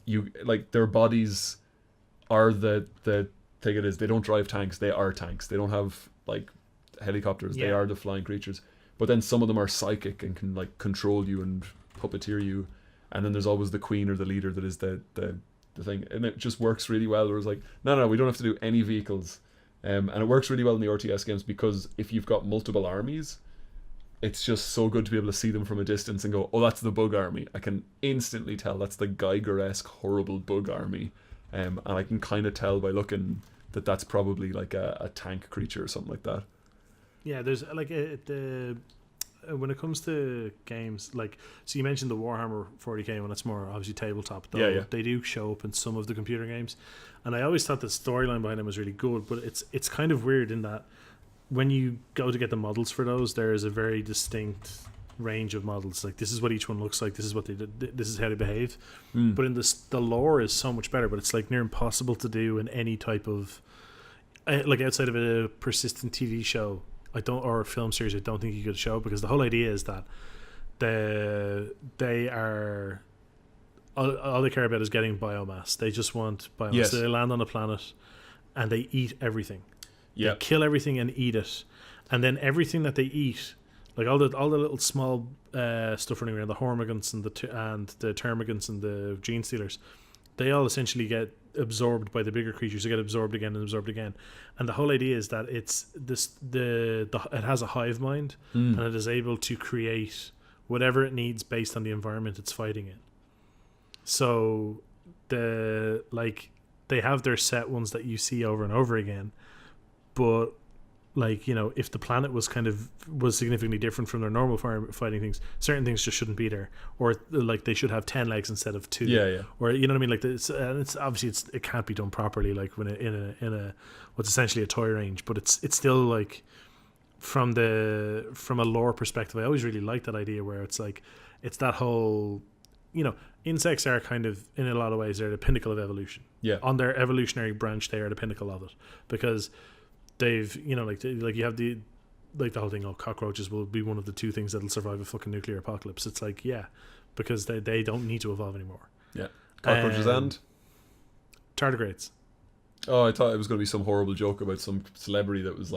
You like their bodies are the thing it is. They don't drive tanks, they are tanks. They don't have like helicopters, they are the flying creatures. But then some of them are psychic and can like control you and puppeteer you, and then there's always the queen or the leader that is the thing, and it just works really well. Where it's like, no, we don't have to do any vehicles, and it works really well in the RTS games, because if you've got multiple armies, it's just so good to be able to see them from a distance and go, oh, that's the bug army. I can instantly tell that's the Geiger-esque horrible bug army, and I can kind of tell by looking that that's probably like a tank creature or something like that. Yeah, there's like when it comes to games, like, so you mentioned the Warhammer 40k when it's more obviously tabletop, though they do show up in some of the computer games, and I always thought the storyline behind them was really good, but it's kind of weird in that when you go to get the models for those, there is a very distinct range of models. Like, this is what each one looks like, this is what they did, this is how they behave. But in the lore is so much better, but it's like near impossible to do in any type of like outside of a persistent TV show or a film series. I don't think you could show, because the whole idea is that they are all they care about is getting biomass. They just want biomass. Yes. So they land on a planet and they eat everything. Yeah. They kill everything and eat it, and then everything that they eat, like all the little small stuff running around, the hormigants and the termagants and the gene stealers, they all essentially get absorbed by the bigger creatures. They get absorbed again and absorbed again, and the whole idea is that it's it has a hive mind, and it is able to create whatever it needs based on the environment it's fighting in. So they have their set ones that you see over and over again, but if the planet was significantly different from their normal fighting things, certain things just shouldn't be there, or they should have 10 legs instead of 2. Yeah. Or you know what I mean? It's obviously it can't be done properly, when in a what's essentially a toy range, but it's still from a lore perspective. I always really like that idea where it's that whole, insects are kind of, in a lot of ways, they're the pinnacle of evolution. Yeah. On their evolutionary branch, they are the pinnacle of it, because they've, you have the whole thing, cockroaches will be one of the 2 things that'll survive a fucking nuclear apocalypse. It's because they don't need to evolve anymore. Yeah. Cockroaches and tardigrades. Oh, I thought it was going to be some horrible joke about some celebrity that was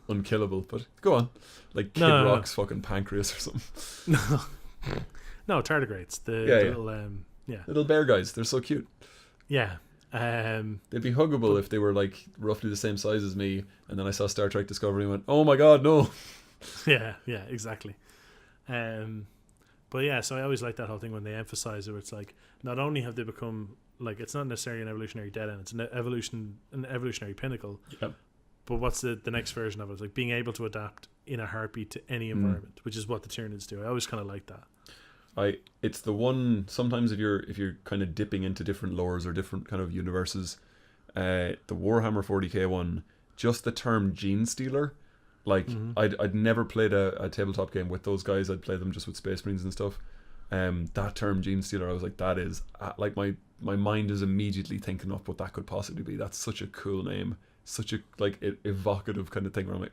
unkillable, but go on. Kid Rock's fucking pancreas or something. No, tardigrades. The little little bear guys. They're so cute. Yeah. They'd be huggable if they were roughly the same size as me, and then I saw Star Trek Discovery and went, oh my god, no. Yeah, exactly. But yeah, so I always like that whole thing when they emphasize it, where it's not only have they become it's not necessarily an evolutionary dead end, it's an evolutionary pinnacle. Yep. But what's the next version of it? It's being able to adapt in a heartbeat to any environment, which is what the Tyranids do. I always kind of like that. It's the one, sometimes if you're kind of dipping into different lores or different kind of universes, the Warhammer 40k one, just the term Gene Stealer, I'd never played a tabletop game with those guys. I'd play them just with Space Marines and stuff. That term Gene Stealer, I was like, that is my mind is immediately thinking up what that could possibly be. That's such a cool name, such a evocative kind of thing where I'm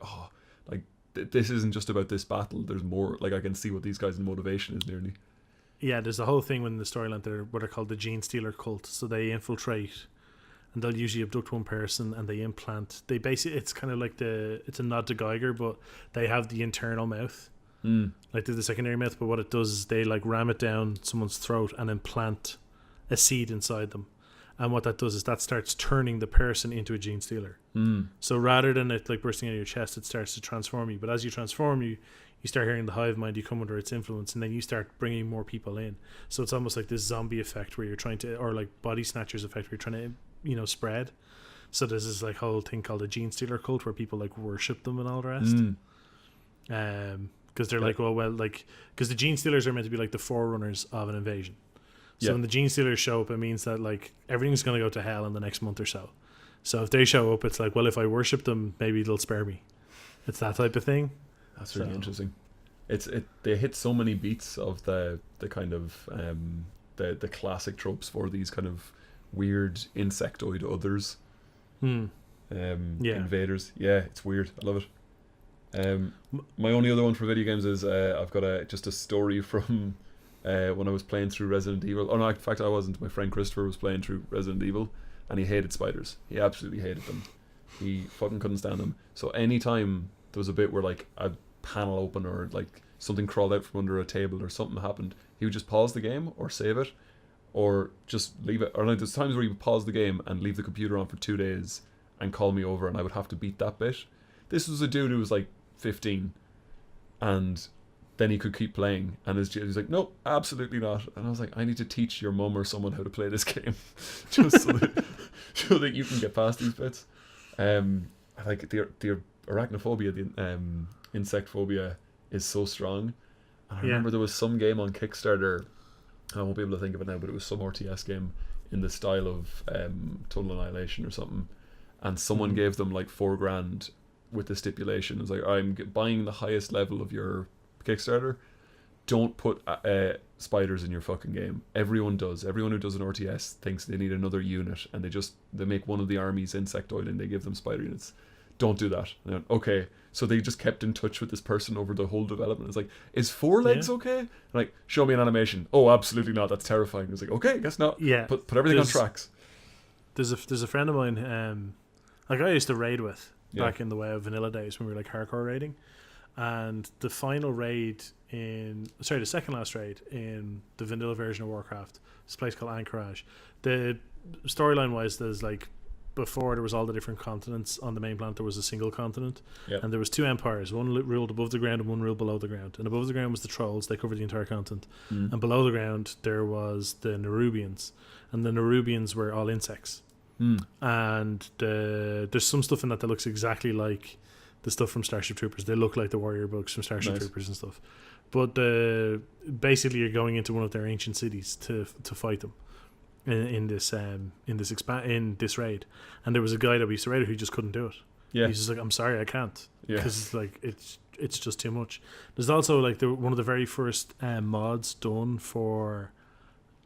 this isn't just about this battle. There's more. I can see what these guys' motivation is nearly. Yeah, there's the whole thing when the storyline what are called the Gene Stealer cult. So they infiltrate, and they'll usually abduct one person and they implant. They basically, it's kind of it's a nod to Geiger, but they have the internal mouth, they're the secondary mouth. But what it does is they ram it down someone's throat and implant a seed inside them. And what that does is that starts turning the person into a Gene Stealer. So rather than it bursting out of your chest, it starts to transform you. But as you transform you start hearing the hive mind, you come under its influence, and then you start bringing more people in. So it's almost like this zombie effect where you're trying to, or body snatchers effect where you're trying to, spread. So there's this whole thing called a Gene Stealer cult where people worship them and all the rest. Because they're because the Gene Stealers are meant to be the forerunners of an invasion. So when the Gene Stealers show up, it means that everything's going to go to hell in the next month or so. So if they show up, it's well, if I worship them, maybe they'll spare me. It's that type of thing. That's really interesting. They hit so many beats of the kind of the classic tropes for these kind of weird insectoid others. Invaders. Yeah, it's weird. I love it. My only other one for video games is I've got just a story from when I was playing through Resident Evil. Oh no, in fact I wasn't. My friend Christopher was playing through Resident Evil, and he hated spiders. He absolutely hated them. He fucking couldn't stand them. So anytime there was a bit where a panel open or something crawled out from under a table or something happened, he would just pause the game or save it or just leave it. Or there's times where he would pause the game and leave the computer on for 2 days and call me over, and I would have to beat that bit. This was a dude who was 15, and then he could keep playing, and he's like, no, absolutely not. And I was like, I need to teach your mum or someone how to play this game just so that you can get past these bits. The arachnophobia, the insect phobia is so strong. And I remember there was some game on Kickstarter, I won't be able to think of it now, but it was some RTS game in the style of Total Annihilation or something, and someone gave them $4,000 with the stipulation. It was I'm buying the highest level of your Kickstarter, don't put spiders in your fucking game. Everyone does. Everyone who does an RTS thinks they need another unit, and they make one of the army's insectoid and they give them spider units. Don't do that. And went, okay, so they just kept in touch with this person over the whole development. It's is 4 legs okay? And show me an animation. Oh, absolutely not. That's terrifying. It's okay, guess not. Yeah, put everything on tracks. There's a friend of mine, I used to raid with back in the way of vanilla days when we were hardcore raiding. And the final raid the second last raid in the vanilla version of Warcraft, this place called Anchorage. The storyline wise, there's before there was all the different continents on the main planet, there was a single continent, Yep. and there was two empires. One ruled above the ground and one ruled below the ground. And above the ground was the trolls; they covered the entire continent. And below the ground there was the Nerubians, and the Nerubians were all insects. And there's some stuff in that looks exactly like the stuff from Starship Troopers. They look like the warrior bugs from Starship Troopers and stuff. But basically, you're going into one of their ancient cities to fight them in this raid. And there was a guy that we used to raid who just couldn't do it. Yeah. He's just like, I'm sorry, I can't, Yeah. because like it's just too much. There's also like one of the very first mods done for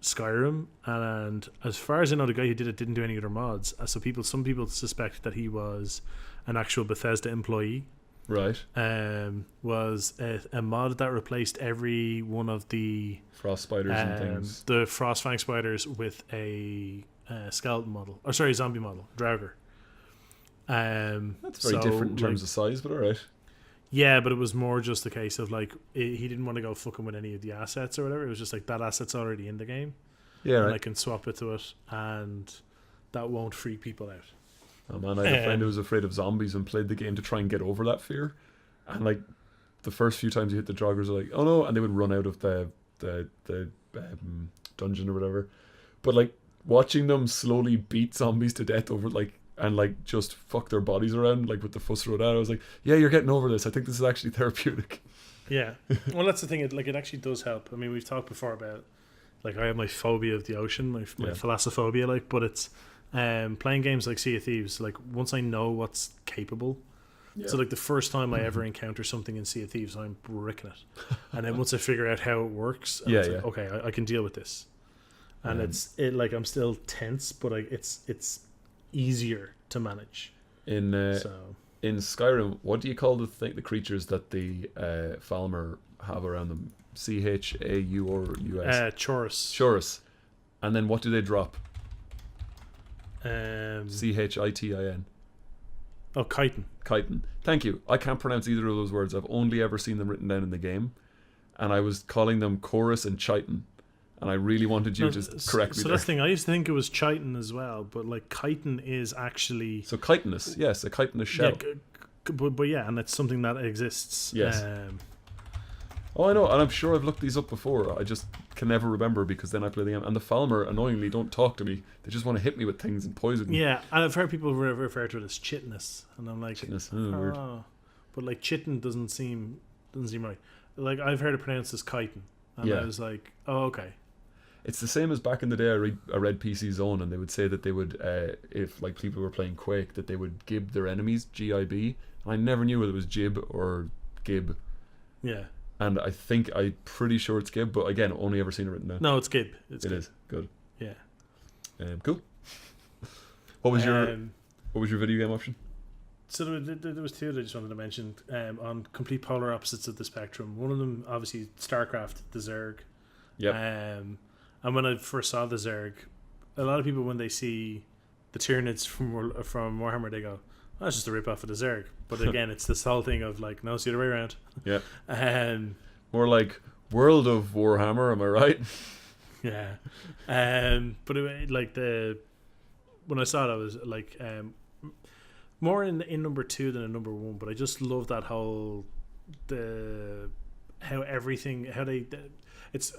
Skyrim, and as far as I know, the guy who did it didn't do any other mods. So some people suspect that he was an actual Bethesda employee. Right. Was a mod that replaced every one of the Frost spiders and things. the Frostfang spiders with a skeleton model, or sorry, zombie model, Draugr. That's very different in terms of size, but all right. Yeah, but it was more just a case of like he didn't want to go fucking with any of the assets or whatever. It was just like that asset's already in the game. Yeah, and right. I can swap it to it, and that won't freak people out. Oh man, I had a friend who was afraid of zombies and played the game to try and get over that fear. And like the first few times you hit the joggers, are like, oh no, and they would run out of the dungeon or whatever. But like watching them slowly beat zombies to death over and just fuck their bodies around like with the fuss road out, I was like, yeah, you're getting over this. I think this is actually therapeutic. Yeah, well, that's the thing. It actually does help. I mean, we've talked before about like I have my phobia of the ocean, my thalassophobia, but it's playing games like Sea of Thieves. Like once I know what's capable, so like the first time I ever encounter something in Sea of Thieves, I'm bricking it, and then once I figure out how it works, it's like, okay, I can deal with this, and I'm still tense, but it's easier to manage. In Skyrim, what do you call the creatures that the Falmer have around them? Chaurus. Chaurus. And then what do they drop? Chitin. Oh, chitin. Chitin. Thank you. I can't pronounce either of those words. I've only ever seen them written down in the game, and I was calling them chorus and chitin, and I really wanted you to correct me. So that's the thing. I used to think it was chitin as well, but like chitin is actually chitinous. Yes, a chitinous shell. Yeah, but yeah, and it's something that exists. Yes. Oh, I know, and I'm sure I've looked these up before. I just can never remember because then I play the game. And the Falmer, annoyingly, don't talk to me. They just want to hit me with things and poison me. Yeah, and I've heard people refer to it as chitinous, and I'm like, chitinous, weird. But like chitin doesn't seem right. Like I've heard it pronounced as chitin, and I was like, oh, okay. It's the same as back in the day. I read PC Zone, and they would say that they would, if like people were playing Quake, that they would gib their enemies, GIB, and I never knew whether it was jib or gib. Yeah. And I'm pretty sure it's Gib, but again, only ever seen it written down. No, it's Gib. It is good. Yeah. Cool. What was your video game option? So there was two that I just wanted to mention on complete polar opposites of the spectrum. One of them, obviously, StarCraft, the Zerg. Yep. And when I first saw the Zerg, a lot of people when they see the Tyranids from Warhammer, they go, oh, that's just a rip off of the Zerg. But again, it's this whole thing of like, no, it's the other way around. Yeah. More like World of Warhammer, am I right? Yeah. But when I saw it, I was like, more in number 2 than in number 1. But I just love that whole it's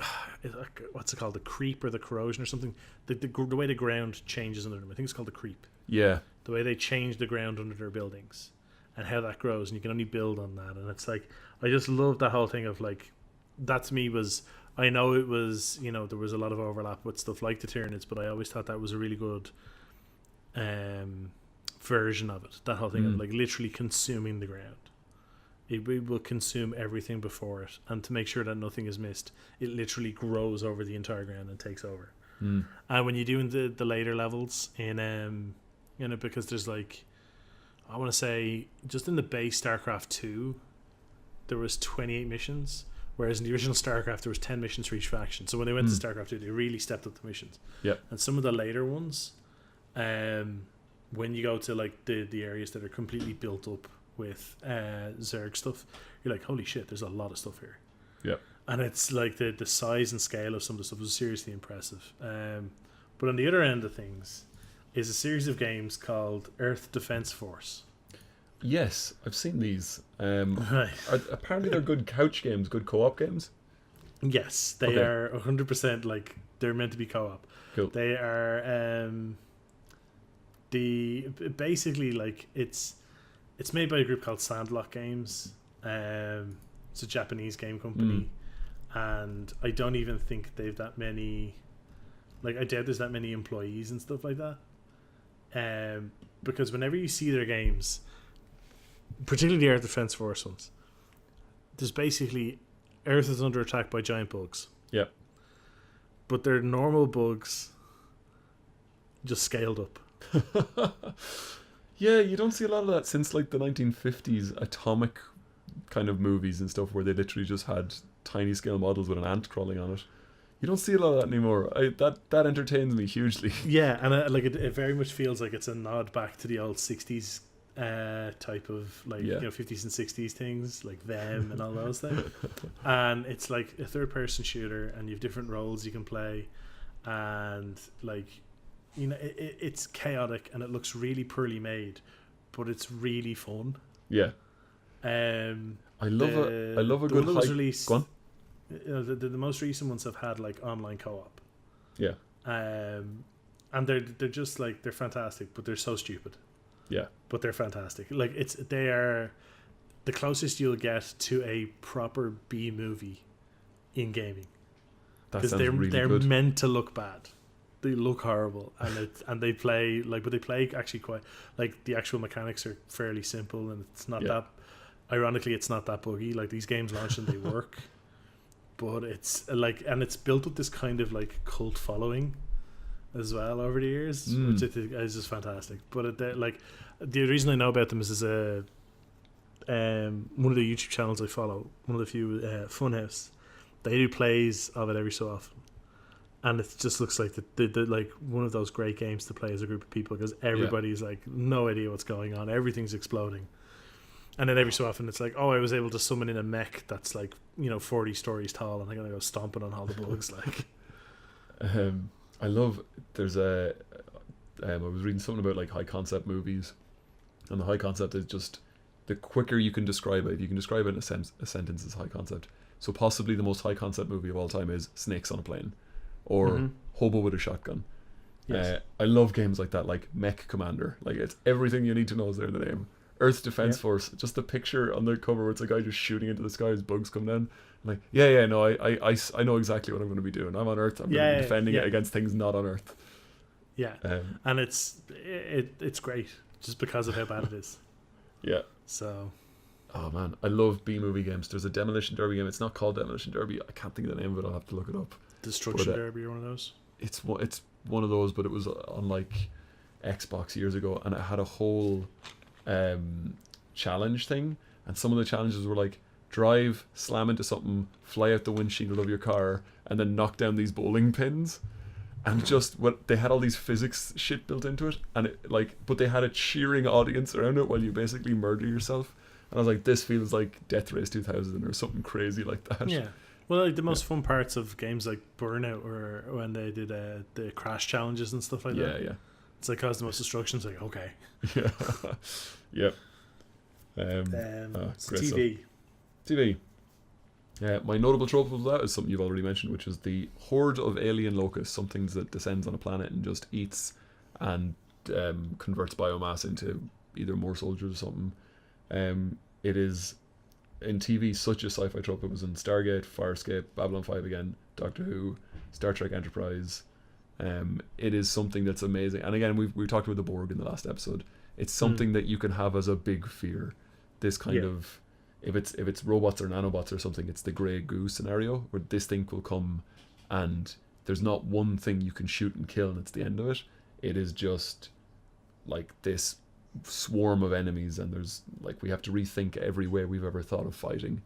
what's it called, the creep or the corrosion or something. The way the ground changes under them. I think it's called the creep. Yeah. The way they change the ground under their buildings and how that grows, and you can only build on that. And it's like, I just love that whole thing of like, that to me was, I know it was, there was a lot of overlap with stuff like the Tyranids, but I always thought that was a really good version of it. That whole thing of like literally consuming the ground. It will consume everything before it, and to make sure that nothing is missed, it literally grows over the entire ground and takes over. And when you're doing the later levels in because there's like, I want to say just in the base StarCraft 2 there was 28 missions, whereas in the original StarCraft there was 10 missions for each faction. So when they went to StarCraft 2, they really stepped up the missions. Yep. And some of the later ones, when you go to like the areas that are completely built up with Zerg stuff, you're like, holy shit, there's a lot of stuff here. Yep. And it's like the size and scale of some of the stuff was seriously impressive. But on the other end of things, is a series of games called Earth Defense Force. Yes, I've seen these. Right. Apparently they're good couch games, good co-op games. Yes, they Okay. are 100% like they're meant to be co-op. Cool. They are the basically like it's made by a group called Sandlock Games. It's a Japanese game company, and I don't even think they've that many. Like, I doubt there's that many employees and stuff like that. Because whenever you see their games, particularly the Earth Defense Force ones, there's basically Earth is under attack by giant bugs. Yeah. But they're normal bugs, just scaled up. Yeah, you don't see a lot of that since like the 1950s atomic kind of movies and stuff where they literally just had tiny scale models with an ant crawling on it. You don't see a lot of that anymore. That entertains me hugely. Yeah, and it very much feels like it's a nod back to the old 60s type of like 50s and 60s things like them and all those things. And it's like a third person shooter, and you have different roles you can play, and like it's chaotic and it looks really poorly made, but it's really fun. Yeah. I love a good one that was released. Go on. The most recent ones have had like online co-op. Yeah. And they're just like they're fantastic, but they're so stupid. Yeah. But they're fantastic. Like they are the closest you'll get to a proper B movie in gaming. Because they're good. meant to look bad. They look horrible, and they play like, but they play actually quite like the actual mechanics are fairly simple, and it's not that. Ironically, it's not that buggy. Like these games launch and they work, but it's like, and it's built with this kind of like cult following as well over the years, which I think is just fantastic. But like the reason I know about them is a one of the YouTube channels I follow, one of the few, Funhouse. They do plays of it every so often. And it just looks like the like one of those great games to play as a group of people, because everybody's like no idea what's going on, everything's exploding, and then every so often it's like, oh, I was able to summon in a mech that's like 40 stories tall, and I'm gonna go stomping on all the bugs. Like, I love. There's a. I was reading something about like high concept movies, and the high concept is just the quicker you can describe it. You can describe it in a sentence as high concept. So possibly the most high concept movie of all time is Snakes on a Plane. Or Hobo with a Shotgun. Yes. I love games like that, like Mech Commander. Like, it's everything you need to know is there in the name. Earth Defense Force, just the picture on the cover where it's a guy just shooting into the sky as bugs come down. I'm like, no, I know exactly what I'm going to be doing. I'm on Earth. I'm going to be defending it against things not on Earth. Yeah, and it's great just because of how bad it is. Yeah. So. Oh man, I love B-movie games. There's a Demolition Derby game. It's not called Demolition Derby. I can't think of the name of it. I'll have to look it up. Destruction Derby or one of those? It's one of those, but it was on like Xbox years ago, and it had a whole challenge thing, and some of the challenges were like drive, slam into something, fly out the windshield of your car, and then knock down these bowling pins. And just they had all these physics shit built into it, and it but they had a cheering audience around it while you basically murder yourself. And I was like, this feels like Death Race 2000 or something crazy like that. Yeah. Well, like the most fun parts of games like Burnout were when they did the crash challenges and stuff like that. Yeah. It's like caused the most destruction. It's like, okay. Yeah. Yep. So great TV. stuff. TV. My notable trope of that is something you've already mentioned, which is the horde of alien locusts, something that descends on a planet and just eats and converts biomass into either more soldiers or something. It is in TV such a sci-fi trope. It was in Stargate, Farscape, Babylon 5 again, Doctor Who, Star Trek Enterprise. It is something that's amazing. And again, we talked about the Borg in the last episode. It's something that you can have as a big fear. This kind of, if it's robots or nanobots or something, it's the grey goo scenario where this thing will come and there's not one thing you can shoot and kill and it's the end of it. It is just like this swarm of enemies, and there's like we have to rethink every way we've ever thought of fighting,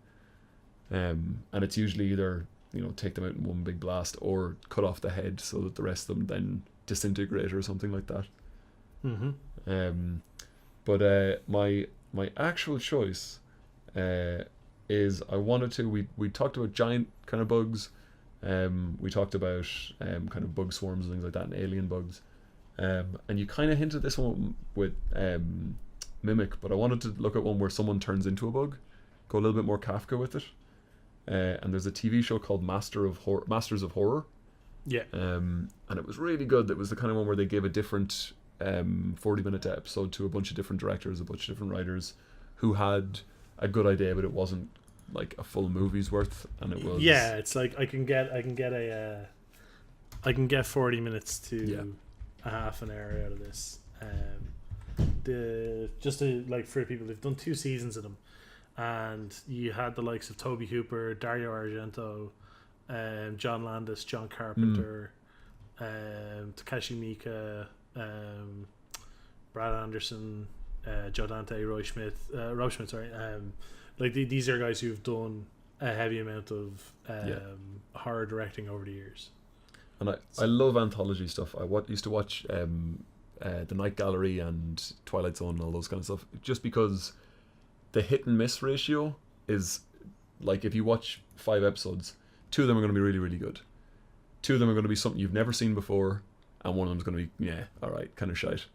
and it's usually either take them out in one big blast or cut off the head so that the rest of them then disintegrate or something like that. But my actual choice is I wanted to we talked about giant kind of bugs, we talked about kind of bug swarms and things like that and alien bugs. And you kind of hinted this one with Mimic, but I wanted to look at one where someone turns into a bug, go a little bit more Kafka with it. And there's a TV show called Masters of Horror. Yeah. And it was really good. It was the kind of one where they gave a different 40-minute episode to a bunch of different directors, a bunch of different writers who had a good idea, but it wasn't like a full movie's worth. And it was it's like I can get 40 minutes to a half an hour out of this. For people, they've done 2 seasons of them, and you had the likes of Toby Hooper, Dario Argento, John Landis, John Carpenter, Takashi Miike, Brad Anderson, Joe Dante, Roy Schmidt, sorry. These are guys who've done a heavy amount of horror directing over the years. And I love anthology stuff. I used to watch The Night Gallery and Twilight Zone and all those kind of stuff, just because the hit and miss ratio is like, if you watch 5 episodes, 2 of them are going to be really, really good. 2 of them are going to be something you've never seen before, and one of them is going to be alright, kind of shite.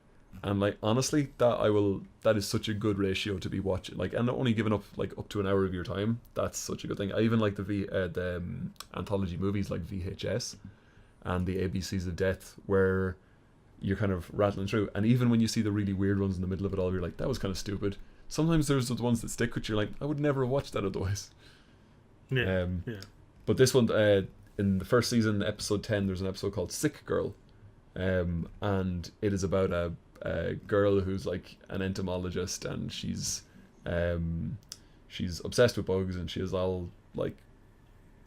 And like, honestly, that is such a good ratio to be watching, like, and not only giving up like up to an hour of your time. That's such a good thing. I even like the anthology movies like VHS and the ABCs of Death, where you're kind of rattling through, and even when you see the really weird ones in the middle of it all, you're like, that was kind of stupid. Sometimes there's the ones that stick, which you're like, I would never have watched that otherwise. But this one, in the first season, episode 10, there's an episode called Sick Girl, and it is about a girl who's like an entomologist, and she's obsessed with bugs, and she is all like,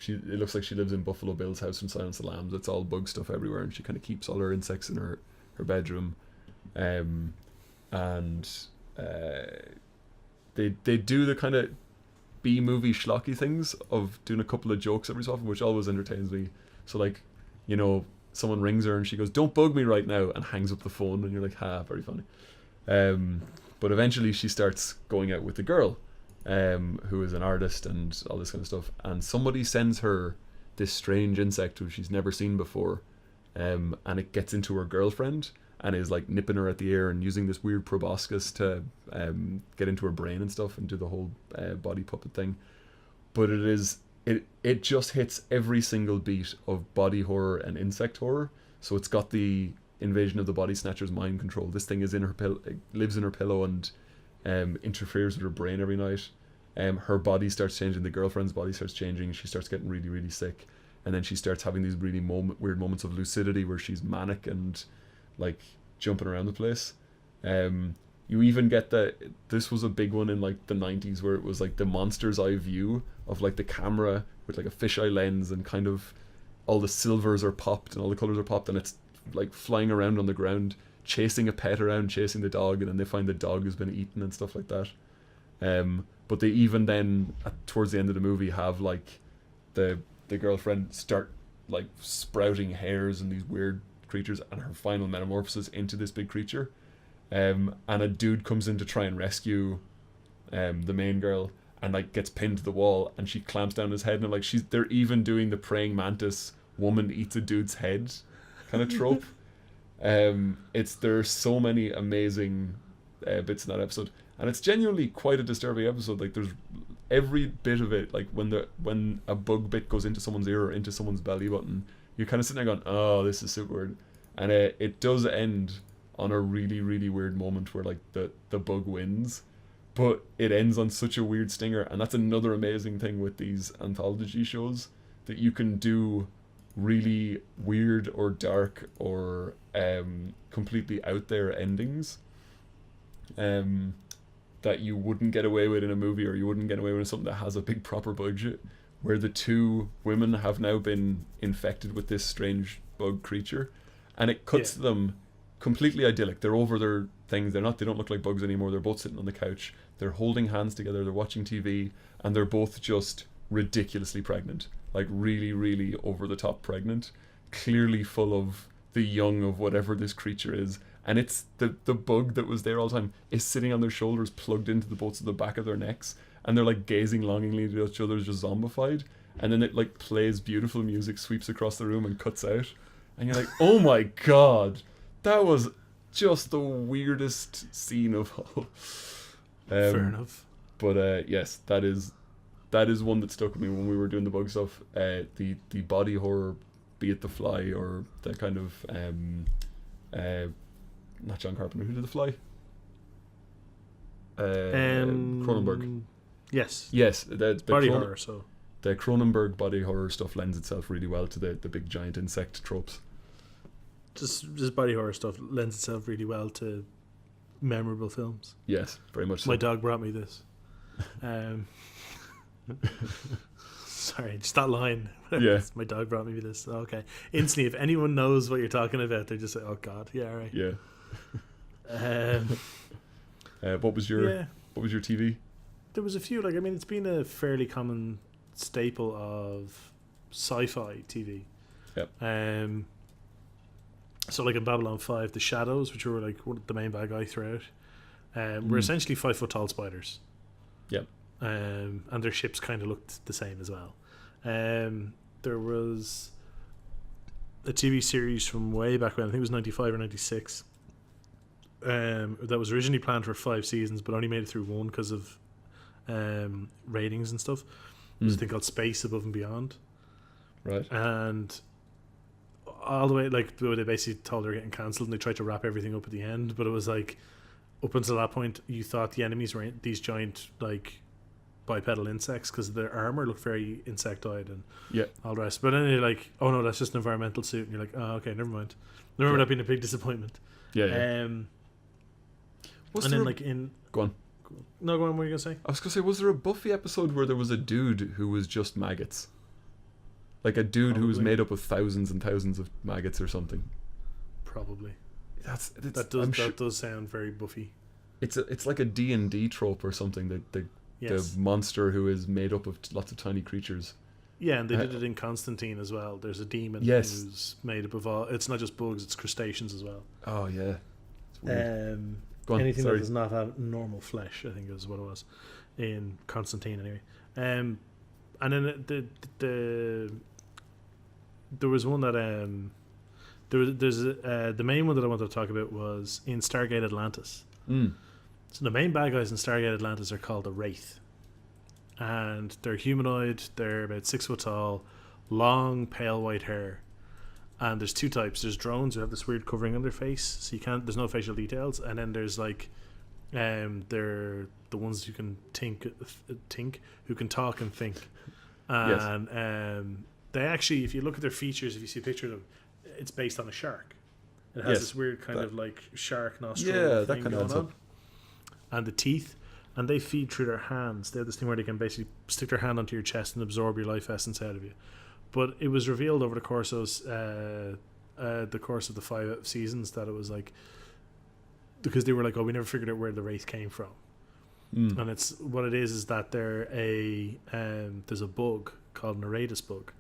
it looks like she lives in Buffalo Bill's house from Silence of the Lambs. It's all bug stuff everywhere, and she kind of keeps all her insects in her bedroom. They do the kind of B-movie schlocky things of doing a couple of jokes every so often, which always entertains me. So like, someone rings her and she goes, "Don't bug me right now," and hangs up the phone, and you're like, very funny. But eventually she starts going out with the girl, who is an artist and all this kind of stuff, and somebody sends her this strange insect which she's never seen before, and it gets into her girlfriend and is like nipping her at the ear and using this weird proboscis to get into her brain and stuff and do the whole body puppet thing. But it just hits every single beat of body horror and insect horror. So it's got the Invasion of the Body Snatchers mind control. This thing is in her lives in her pillow and interferes with her brain every night. Her body starts changing, the girlfriend's body starts changing, she starts getting really, really sick, and then she starts having these really weird moments of lucidity where she's manic and like jumping around the place. You even get this was a big one in like the 90s, where it was like the monster's eye view of like the camera with like a fisheye lens, and kind of all the silvers are popped and all the colors are popped, and it's like flying around on the ground, chasing a pet around, chasing the dog, and then they find the dog has been eaten and stuff like that. But they even then towards the end of the movie have like the girlfriend start like sprouting hairs and these weird creatures, and her final metamorphosis into this big creature. And a dude comes in to try and rescue the main girl, and like gets pinned to the wall, and she clamps down his head, and like they're even doing the praying mantis woman eats a dude's head kind of trope. There's so many amazing bits in that episode, and it's genuinely quite a disturbing episode. Like there's every bit of it, like when a bug bit goes into someone's ear or into someone's belly button, you're kind of sitting there going, oh, this is super weird. And it does end on a really, really weird moment where like the bug wins, but it ends on such a weird stinger. And that's another amazing thing with these anthology shows, that you can do really weird or dark or completely out there endings that you wouldn't get away with in a movie, or you wouldn't get away with in something that has a big proper budget, where the 2 women have now been infected with this strange bug creature, and it cuts to them completely idyllic. They're over their things. They don't look like bugs anymore. They're both sitting on the couch. They're holding hands together. They're watching TV, and they're both just ridiculously pregnant, like really, really over the top pregnant, clearly full of the young of whatever this creature is. And it's the bug that was there all the time is sitting on their shoulders, plugged into the bolts of the back of their necks, and they're like gazing longingly at each other, just zombified. And then it like plays beautiful music, sweeps across the room, and cuts out. And you're like, oh my god, That was just the weirdest scene of all. Fair enough. But yes, that is one that stuck with me when we were doing the bug stuff. The body horror, be it The Fly or the kind of not John Carpenter, who did The Fly? Cronenberg. Yes. Yes, the body horror. So the Cronenberg body horror stuff lends itself really well to the big giant insect tropes. Just body horror stuff lends itself really well to memorable films. Yes, very much so. My dog brought me this. Sorry, just that line. Yeah. My dog brought me this. Okay. Instantly, if anyone knows what you're talking about, they're just like, oh God, yeah, right. Yeah. What was your TV? There was a few. Like, I mean, it's been a fairly common staple of sci-fi TV. Yep. So like in Babylon 5, the shadows, which were like the main bad guy throughout, were essentially 5 foot tall spiders. Yep. And their ships kind of looked the same as well. There was a TV series from way back when, I think it was 95 or 96, that was originally planned for 5 seasons but only made it through 1 because of ratings and stuff. It was a thing called Space Above and Beyond. Right. And all the way, like, they basically told they were getting cancelled and they tried to wrap everything up at the end, but it was like, up until that point, you thought the enemies were these giant, like, bipedal insects because their armor looked very insectoid and all the rest. But then you're like, oh no, that's just an environmental suit, and you're like, oh okay, never mind. I remember that being a big disappointment. Yeah. And then like in go on. No, go on. What were you gonna say? I was gonna say, was there a Buffy episode where there was a dude who was just maggots? Like a dude who was made up of thousands and thousands of maggots or something. Probably. That does sound very Buffy. It's like a D&D trope or something. The monster who is made up of lots of tiny creatures. Yeah, and they did it in Constantine as well. There's a demon who's made up of all. It's not just bugs; it's crustaceans as well. Oh yeah. It's weird. Go on, anything that does not have normal flesh, I think is what it was in Constantine anyway. And then there was one that the main one that I wanted to talk about was in Stargate Atlantis. So the main bad guys in Stargate Atlantis are called the Wraith, and they're humanoid. They're about 6 foot tall, long pale white hair, and there's 2 types. There's drones who have this weird covering on their face, so there's no facial details, and then there's like they're the ones who can who can talk and think. And they actually, if you look at their features, if you see a picture of them, it's based on a shark. It has this weird kind of like shark nostril thing going on. And the teeth, and they feed through their hands. They have this thing where they can basically stick their hand onto your chest and absorb your life essence out of you. But it was revealed over the course of the 5 seasons that it was like, because they were like, oh, we never figured out where the Wraith came from. And it's what it is that they're there's a bug called an Nereidus bug,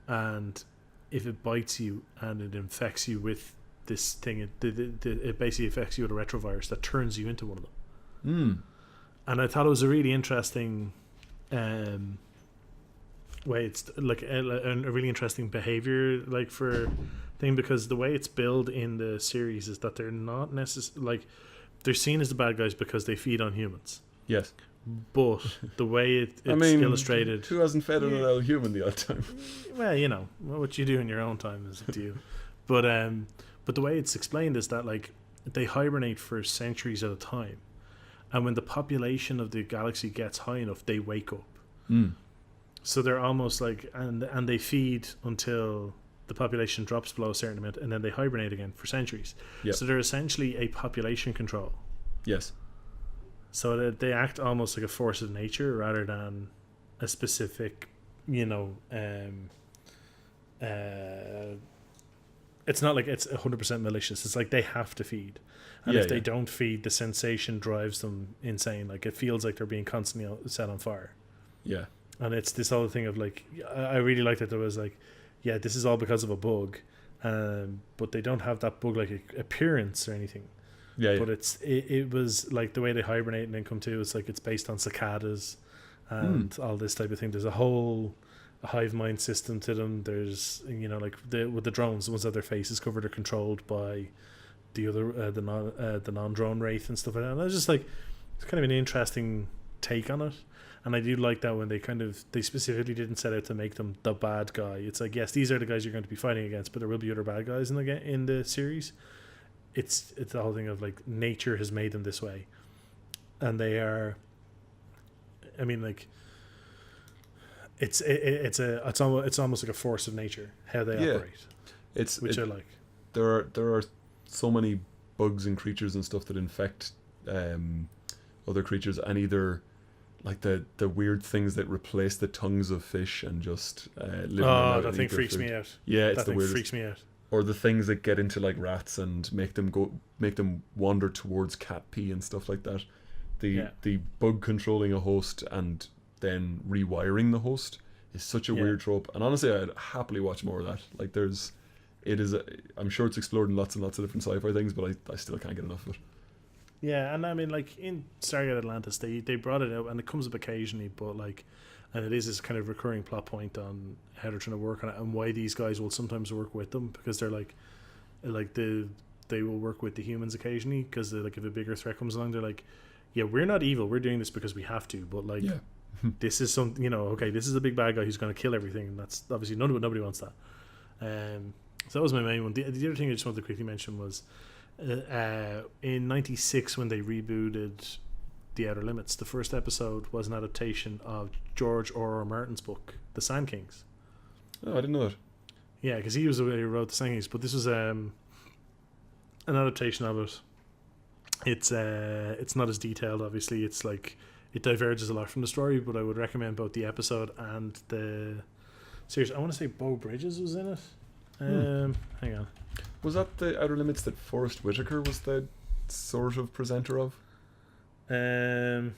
and if it bites you and it infects you with this thing, it basically affects you with a retrovirus that turns you into one of them. And I thought it was a really interesting way. It's like a really interesting behavior, like, for thing, because the way it's billed in the series is that they're not necessarily like, they're seen as the bad guys because they feed on humans. Yes. But the way it's illustrated, who hasn't fed on an old human the odd time? Well, you know, what you do in your own time is up to you. But the way it's explained is that, like, they hibernate for centuries at a time, and when the population of the galaxy gets high enough, they wake up. So they're almost like, and they feed until the population drops below a certain amount, and then they hibernate again for centuries. So they're essentially a population control. Yes. So that they act almost like a force of nature rather than a specific, it's not like it's 100% malicious. It's like they have to feed. And if they don't feed, the sensation drives them insane. Like, it feels like they're being constantly set on fire. Yeah. And it's this other thing of, like, I really liked that there was like, yeah, this is all because of a bug, but they don't have that bug-like appearance or anything. But it was like the way they hibernate and then come to, it's like it's based on cicadas and all this type of thing. There's a whole hive mind system to them. There's, like with the drones, the ones that their faces covered are controlled by the other the non-drone wraith and stuff like that. And I was just like, it's kind of an interesting take on it. And I do like that when they specifically didn't set out to make them the bad guy. It's like, yes, these are the guys you're going to be fighting against, but there will be other bad guys in the series. It's the whole thing of like nature has made them this way, and they are. I mean, like it's almost like a force of nature how they operate. I like. There are so many bugs and creatures and stuff that infect other creatures, and either like the weird things that replace the tongues of fish and just live in Oh, that thing freaks me out. Yeah, it's that the thing weirdest. freaks me out. Or the things that get into like rats and make them wander towards cat pee and stuff like that. The bug controlling a host and then rewiring the host is such a weird trope. And honestly, I'd happily watch more of that. Like I'm sure it's explored in lots and lots of different sci-fi things, but I still can't get enough of it. Yeah, and I mean, like in Stargate Atlantis, they brought it out, and it comes up occasionally, but like, and it is this kind of recurring plot point on how they're trying to work on it and why these guys will sometimes work with them, because they're like they will work with the humans occasionally because like if a bigger threat comes along, they're like, yeah, we're not evil, we're doing this because we have to, but like this is something, okay, this is a big bad guy who's going to kill everything, and that's obviously nobody wants that. So that was my main one. The other thing I just wanted to quickly mention was in '96 when they rebooted The Outer Limits, the first episode was an adaptation of George R.R. Martin's book, The Sand Kings. Oh, I didn't know that. Yeah, because he was the one who wrote The Sand Kings, but this was an adaptation of it. It's not as detailed, obviously. It's like it diverges a lot from the story, but I would recommend both the episode and the series. I want to say Beau Bridges was in it. Hang on. Was that the Outer Limits that Forrest Whitaker was the sort of presenter of? I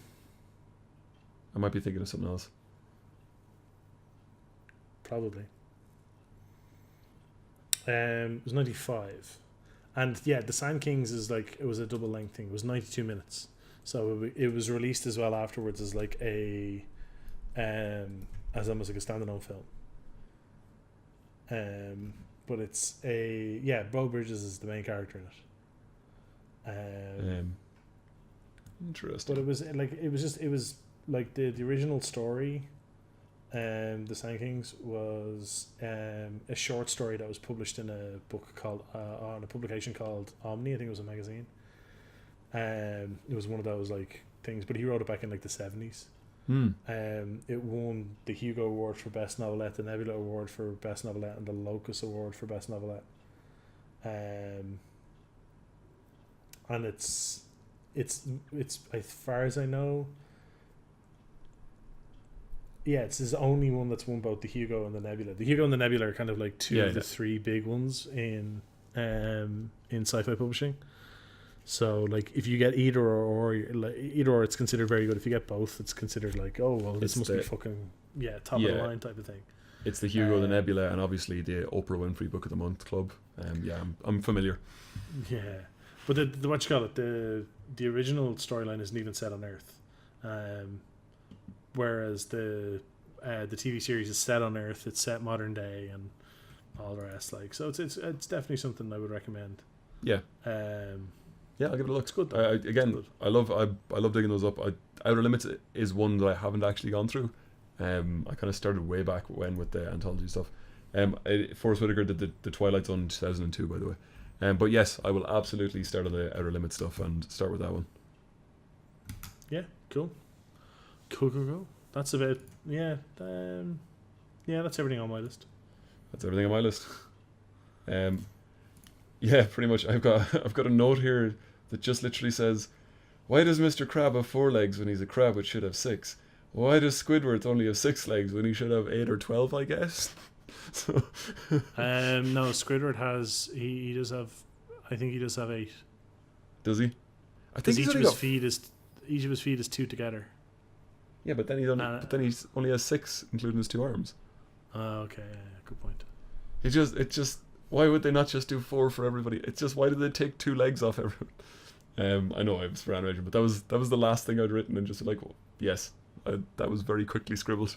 might be thinking of something else. Probably. It was 95. And yeah, The Sand Kings is like, it was a double length thing. It was 92 minutes. So it was released as well afterwards as like as almost like a standalone film. But it's Beau Bridges is the main character in it. Interesting. But it was like the original story. The Sand Kings was a short story that was published in a book called on a publication called Omni. I think it was a magazine. It was one of those like things, but he wrote it back in like the 70s. It won the Hugo Award for Best Novelette, the Nebula Award for Best Novelette, and the Locus Award for Best Novelette. And it's as far as I know, it's his only one that's won both the Hugo and the Nebula. The Hugo and the Nebula are kind of like two of the three big ones in sci-fi publishing. So like if you get either or it's considered very good. If you get both, it's considered like, oh well, this must be fucking top of the line type of thing. It's the Hugo, the Nebula, and obviously the Oprah Winfrey Book of the Month Club. I'm familiar. Yeah, but the what you call it, the original storyline isn't even set on Earth, whereas the TV series is set on Earth. It's set modern day and all the rest. Like, so it's definitely something I would recommend. Yeah. I'll give it a look. It's good. I love digging those up. Outer Limits is one that I haven't actually gone through. I kind of started way back when with the anthology stuff. Forrest Whitaker did the Twilight Zone in 2002, by the way. But yes, I will absolutely start on the Outer Limits stuff and start with that one. Yeah, cool. That's about that's everything on my list. That's everything on my list. Pretty much. I've got a note here that just literally says, "Why does Mr. Crab have 4 legs when he's a crab which should have 6? Why does Squidward only have 6 legs when he should have 8 or 12? I guess." So. No, Squidward has he does have. I think he does have 8. Does he? I think each of his feet is 2 together. Yeah, but then he only has 6, including his 2 arms. Okay, good point. It just. Why would they not just do 4 for everybody? It's just, why did they take 2 legs off everyone? I know I was for animation, but that was the last thing I'd written, and just like, well, yes, that was very quickly scribbled.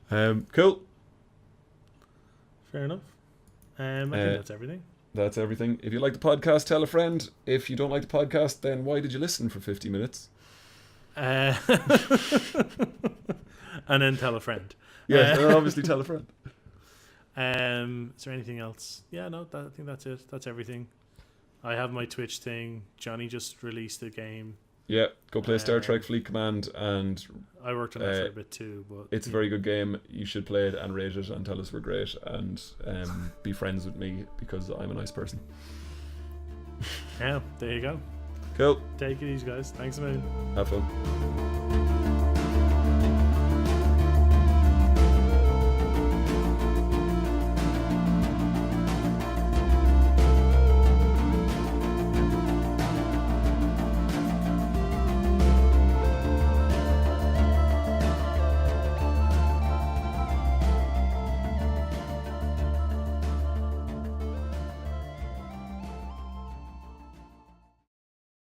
Cool. Fair enough. I think that's everything. That's everything. If you like the podcast, tell a friend. If you don't like the podcast, then why did you listen for 50 minutes? And then tell a friend. Yeah, obviously tell a friend. Is there anything else? Yeah, no, I think that's it. That's everything. I have my Twitch thing. Johnny just released a game. Yeah, go play Star Trek Fleet Command, and I worked on that for a bit too. But it's a very good game. You should play it and rate it and tell us we're great, and be friends with me because I'm a nice person. Yeah, there you go. Cool. Take it easy, guys. Thanks a million. Have fun.